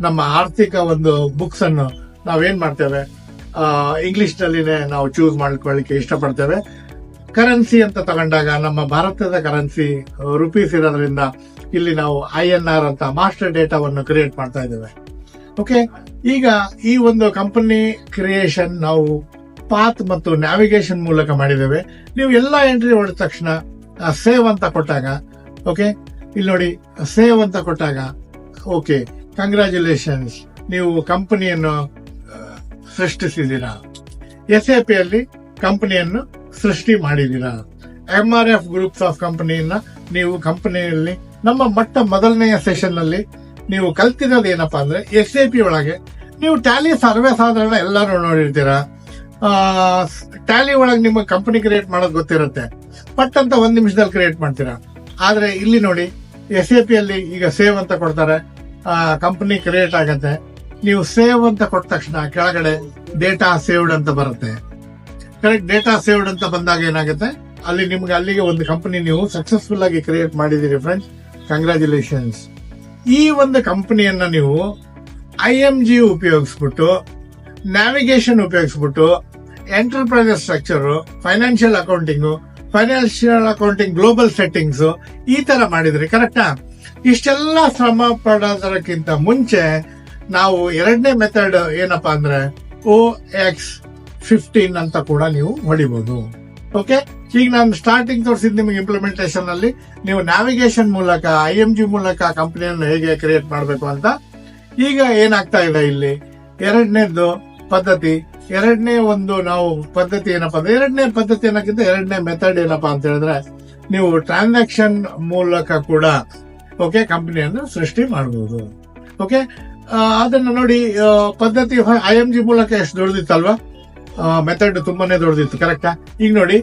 ನಮ್ಮ ಆರ್ಥಿಕ ಒಂದು ಬುಕ್ಸ್ ಅನ್ನು ನಾವೇನ್ ಮಾಡ್ತೇವೆ, ಇಂಗ್ಲಿಷ್ ನಲ್ಲಿನೇ ನಾವು ಚೂಸ್ ಮಾಡ್ಕೊಳ್ಳಿಕ್ಕೆ ಇಷ್ಟಪಡ್ತೇವೆ. ಕರೆನ್ಸಿ ಅಂತ ತಗೊಂಡಾಗ ನಮ್ಮ ಭಾರತದ ಕರೆನ್ಸಿ ರುಪೀಸ್ ಇರೋದ್ರಿಂದ ಇಲ್ಲಿ ನಾವು INR ಅಂತ ಮಾಸ್ಟರ್ ಡೇಟಾವನ್ನು ಕ್ರಿಯೇಟ್ ಮಾಡ್ತಾ ಇದ್ದೇವೆ. ಓಕೆ, ಈಗ ಈ ಒಂದು ಕಂಪನಿ ಕ್ರಿಯೇಷನ್ ನಾವು ಪಾತ್ ಮತ್ತು ನ್ಯಾವಿಗೇಷನ್ ಮೂಲಕ ಮಾಡಿದ್ದೇವೆ. ನೀವು ಎಲ್ಲ ಎಂಟ್ರಿ ಹೊಡೆದ ತಕ್ಷಣ ಸೇವ್ ಅಂತ ಕೊಟ್ಟಾಗ, ಓಕೆ ಇಲ್ಲಿ ನೋಡಿ ಸೇವ್ ಅಂತ ಕೊಟ್ಟಾಗ, ಓಕೆ ಕಂಗ್ರ್ಯಾಚುಲೇಷನ್ಸ್, ನೀವು ಕಂಪನಿಯನ್ನು ಸೃಷ್ಟಿಸಿದ್ದೀರಾ. SAP ಅಲ್ಲಿ ಕಂಪನಿಯನ್ನು ಸೃಷ್ಟಿ ಮಾಡಿದ್ದೀರಾ. MRF ಗ್ರೂಪ್ಸ್ ಆಫ್ ಕಂಪನಿಯನ್ನ ನೀವು ಕಂಪನಿಯಲ್ಲಿ ನಮ್ಮ ಮೊದಲನೆಯ ಸೆಷನ್ ನಲ್ಲಿ ನೀವು ಕಲ್ತಿರೋದು ಏನಪ್ಪಾ ಅಂದ್ರೆ, SAP ಒಳಗೆ ನೀವು ಟ್ಯಾಲಿ ಸರ್ವೇ ಸಾಧಾರಣ ಎಲ್ಲರೂ ನೋಡಿರ್ತೀರಾ. ಟ್ಯಾಲಿ ಒಳಗೆ ನಿಮ್ಮ ಕಂಪನಿ ಕ್ರಿಯೇಟ್ ಮಾಡೋದು ಗೊತ್ತಿರುತ್ತೆ, ಪಟ್ ಅಂತ 1 ನಿಮಿಷದಲ್ಲಿ ಕ್ರಿಯೇಟ್ ಮಾಡ್ತೀರಾ. ಆದ್ರೆ ಇಲ್ಲಿ ನೋಡಿ SAP ಅಲ್ಲಿ ಈಗ ಸೇವ್ ಅಂತ ಕೊಡ್ತಾರೆ. ಕಂಪನಿ ಕ್ರಿಯೇಟ್ ಆಗತ್ತೆ. ನೀವು ಸೇವ್ ಅಂತ ಕೊಟ್ಟ ತಕ್ಷಣ ಕೆಳಗಡೆ ಡೇಟಾ ಸೇವ್ಡ್ ಅಂತ ಬರುತ್ತೆ. ಕರೆಕ್ಟ್, ಡೇಟಾ ಸೇವ್ಡ್ ಅಂತ ಬಂದಾಗ ಏನಾಗುತ್ತೆ, ಅಲ್ಲಿ ನಿಮ್ಗೆ ಅಲ್ಲಿಗೆ ಒಂದು ಕಂಪನಿ ನೀವು ಸಕ್ಸಸ್ಫುಲ್ ಆಗಿ ಕ್ರಿಯೇಟ್ ಮಾಡಿದಿರಿ ಫ್ರೆಂಡ್ಸ್, ಕಂಗ್ರಾಚುಲೇಷನ್ಸ್. ಈ ಒಂದು ಕಂಪನಿಯನ್ನ ನೀವು IMG ಉಪಯೋಗಿಸ್ಬಿಟ್ಟು, ನ್ಯಾವಿಗೇಷನ್ ಉಪಯೋಗಿಸ್ಬಿಟ್ಟು, enterprise structure, financial accounting global settings ಈ ತರ ಮಾಡಿದ್ರಿ. ಕರೆಕ್ಟಾ? ಇಷ್ಟೆಲ್ಲ ಶ್ರಮ ಪಡೋದಕ್ಕಿಂತ ಮುಂಚೆ ನಾವು ಎರಡನೇ ಮೆಥಡ್ ಏನಪ್ಪಾ ಅಂದ್ರೆ OX15 ಅಂತ ಕೂಡ ನೀವು ಹೊಡಿಬಹುದು. ಓಕೆ, ಈಗ ನಾನು ಸ್ಟಾರ್ಟಿಂಗ್ ತೋರಿಸಿದ್ ನಿಮಗೆ ಇಂಪ್ಲಿಮೆಂಟೇಷನ್ ಅಲ್ಲಿ ನೀವು ನ್ಯಾವಿಗೇಷನ್ ಮೂಲಕ IMG ಮೂಲಕ ಕಂಪನಿಯನ್ನು ಹೇಗೆ ಕ್ರಿಯೇಟ್ ಮಾಡಬೇಕು ಅಂತ. ಈಗ ಏನಾಗ್ತಾ ಇದೆ ಇಲ್ಲಿ ಎರಡನೇದು ಪದ್ಧತಿ, ಎರಡನೇ ಪದ್ಧತಿ ಅನ್ನೋಕ್ಕಿಂತ ಎರಡನೇ ಮೆಥಡ್ ಏನಪ್ಪಾ ಅಂತ ಹೇಳಿದ್ರೆ, ನೀವು ಟ್ರಾನ್ಸಾಕ್ಷನ್ ಮೂಲಕ ಕೂಡ ಓಕೆ ಕಂಪನಿಯನ್ನು ಸೃಷ್ಟಿ ಮಾಡಬಹುದು. ಓಕೆ, ಅದನ್ನ ನೋಡಿ, ಪದ್ಧತಿ IMG ಮೂಲಕ ಎಷ್ಟು ದೊಡ್ಡದಿತ್ತಲ್ವಾ, ಮೆಥಡ್ ತುಂಬಾನೇ ದೊಡ್ಡದಿತ್ತು. ಕರೆಕ್ಟಾ? ಈಗ ನೋಡಿ,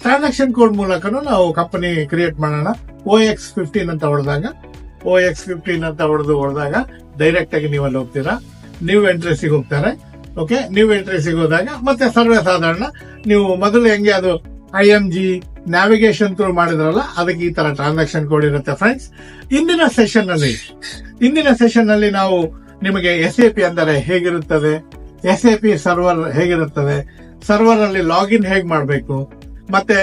ಟ್ರಾನ್ಸಾಕ್ಷನ್ ಕೋಡ್ ಮೂಲಕನೂ ನಾವು ಕಂಪನಿ ಕ್ರಿಯೇಟ್ ಮಾಡೋಣ. OX15 ಅಂತ ಹೊಡೆದಾಗ ಡೈರೆಕ್ಟ್ ಆಗಿ ನೀವು ಅಲ್ಲಿ ಹೋಗ್ತೀರಾ, ನ್ಯೂ ಎಂಟ್ರೀಸಿಗೆ ಹೋಗ್ತಾರೆ. ಓಕೆ, ನ್ಯೂ ಎಂಟ್ರೀಸಿಗೆ ಹೋದಾಗ ಮತ್ತೆ ಸರ್ವೇ ಸಾಧಾರಣ ನೀವು ಮೊದಲು ಹೆಂಗೆ ಅದು IMG ನ್ಯಾವಿಗೇಷನ್ ಥ್ರೂ ಮಾಡಿದ್ರಲ್ಲ, ಅದಕ್ಕೆ ಈ ತರ ಟ್ರಾನ್ಸಾಕ್ಷನ್ ಕೋಡ್ ಇರುತ್ತೆ ಫ್ರೆಂಡ್ಸ್. ಇಂದಿನ ಸೆಷನ್ ನಲ್ಲಿ ನಾವು ನಿಮಗೆ SAP ಅಂದರೆ ಹೇಗಿರುತ್ತದೆ, SAP ಸರ್ವರ್ ಹೇಗಿರುತ್ತದೆ, ಸರ್ವರ್ ಅಲ್ಲಿ ಲಾಗಿನ್ ಹೇಗೆ ಮಾಡಬೇಕು, ಮತ್ತೆ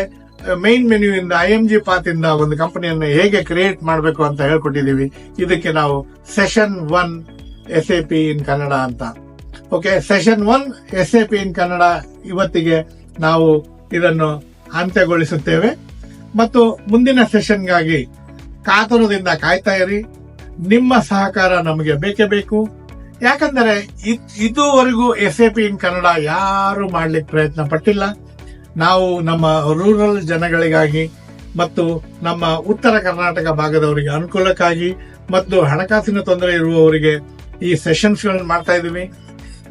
ಮೈನ್ ಮೆನ್ಯೂ ಇಂದ IMG ಪಾತ್ ಇಂದ ಒಂದು ಕಂಪನಿಯನ್ನು ಹೇಗೆ ಕ್ರಿಯೇಟ್ ಮಾಡಬೇಕು ಅಂತ ಹೇಳ್ಕೊಟ್ಟಿದೀವಿ. ಇದಕ್ಕೆ ನಾವು ಸೆಷನ್ 1 SAP ಇನ್ ಕನ್ನಡ ಅಂತ. Okay, session 1 SAP in Kannada ಇವತ್ತಿಗೆ ನಾವು ಇದನ್ನು ಅಂತ್ಯಗೊಳಿಸುತ್ತೇವೆ. ಮತ್ತು ಮುಂದಿನ ಸೆಷನ್ಗಾಗಿ ಕಾತುರದಿಂದ ಕಾಯ್ತಾ ಇರಿ. ನಿಮ್ಮ ಸಹಕಾರ ನಮಗೆ ಬೇಕೇ ಬೇಕು. ಯಾಕಂದರೆ ಇದುವರೆಗೂ SAP ಇನ್ ಕನ್ನಡ ಯಾರು ಮಾಡ್ಲಿಕ್ಕೆ ಪ್ರಯತ್ನ ಪಟ್ಟಿಲ್ಲ. ನಾವು ನಮ್ಮ ರೂರಲ್ ಜನಗಳಿಗಾಗಿ ಮತ್ತು ನಮ್ಮ ಉತ್ತರ ಕರ್ನಾಟಕ ಭಾಗದವರಿಗೆ ಅನುಕೂಲಕ್ಕಾಗಿ ಮತ್ತು ಹಣಕಾಸಿನ ತೊಂದರೆ ಇರುವವರಿಗೆ ಈ ಸೆಷನ್ಸ್ ಗಳನ್ನು ಮಾಡ್ತಾ ಇದೀವಿ.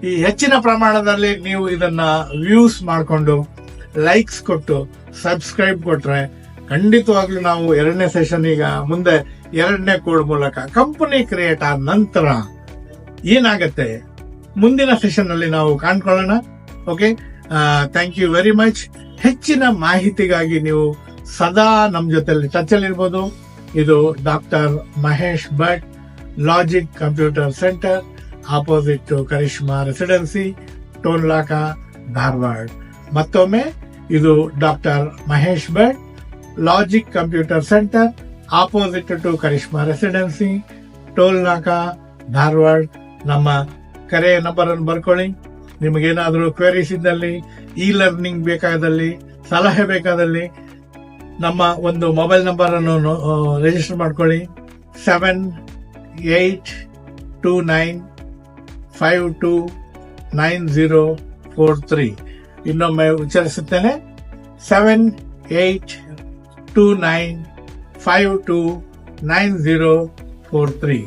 ಈ ಹೆಚ್ಚಿನ ಪ್ರಮಾಣದಲ್ಲಿ ನೀವು ಇದನ್ನ ವ್ಯೂಸ್ ಮಾಡಿಕೊಂಡು ಲೈಕ್ಸ್ ಕೊಟ್ಟು ಸಬ್ಸ್ಕ್ರೈಬ್ ಕೊಟ್ರೆ ಖಂಡಿತವಾಗ್ಲೂ ನಾವು ಎರಡನೇ ಸೆಷನ್, ಈಗ ಮುಂದೆ ಎರಡನೇ ಕೋಡ್ ಮೂಲಕ ಕಂಪನಿ ಕ್ರಿಯೇಟ್ ಆದ ನಂತರ ಏನಾಗತ್ತೆ ಮುಂದಿನ ಸೆಷನ್ ಅಲ್ಲಿ ನಾವು ಕಾಣ್ಕೊಳ್ಳೋಣ. Okay, thank you very much. ಹೆಚ್ಚಿನ ಮಾಹಿತಿಗಾಗಿ ನೀವು ಸದಾ ನಮ್ಮ ಜೊತೆಲಿ ಟಚ್ ಅಲ್ಲಿ ಇರ್ಬೋದು. ಇದು doctor Mahesh Bhat, logic computer centre, opposite to Karishma residency, Tolnaka, Dharwad. ಮತ್ತೊಮ್ಮೆ ಇದು doctor Mahesh Bhat, logic computer centre, opposite to Karishma residency, Tolnaka, Dharwad. ನಮ್ಮ ಕರೆ ನಂಬರ್ ಅನ್ನು ಬರ್ಕೊಳ್ಳಿ. ನಿಮಗೇನಾದರೂ ಕ್ವೆರೀಸ್ ಇದ್ದಲ್ಲಿ, ಇ ಲರ್ನಿಂಗ್ ಬೇಕಾದಲ್ಲಿ, ಸಲಹೆ ಬೇಕಾದಲ್ಲಿ ನಮ್ಮ ಒಂದು ಮೊಬೈಲ್ ನಂಬರ್ ಅನ್ನು ರಿಜಿಸ್ಟರ್ ಮಾಡ್ಕೊಳ್ಳಿ. 7829529043. ಇನ್ನೊಮ್ಮೆ ಉಚ್ಚರಿಸುತ್ತೇನೆ, 7829529043.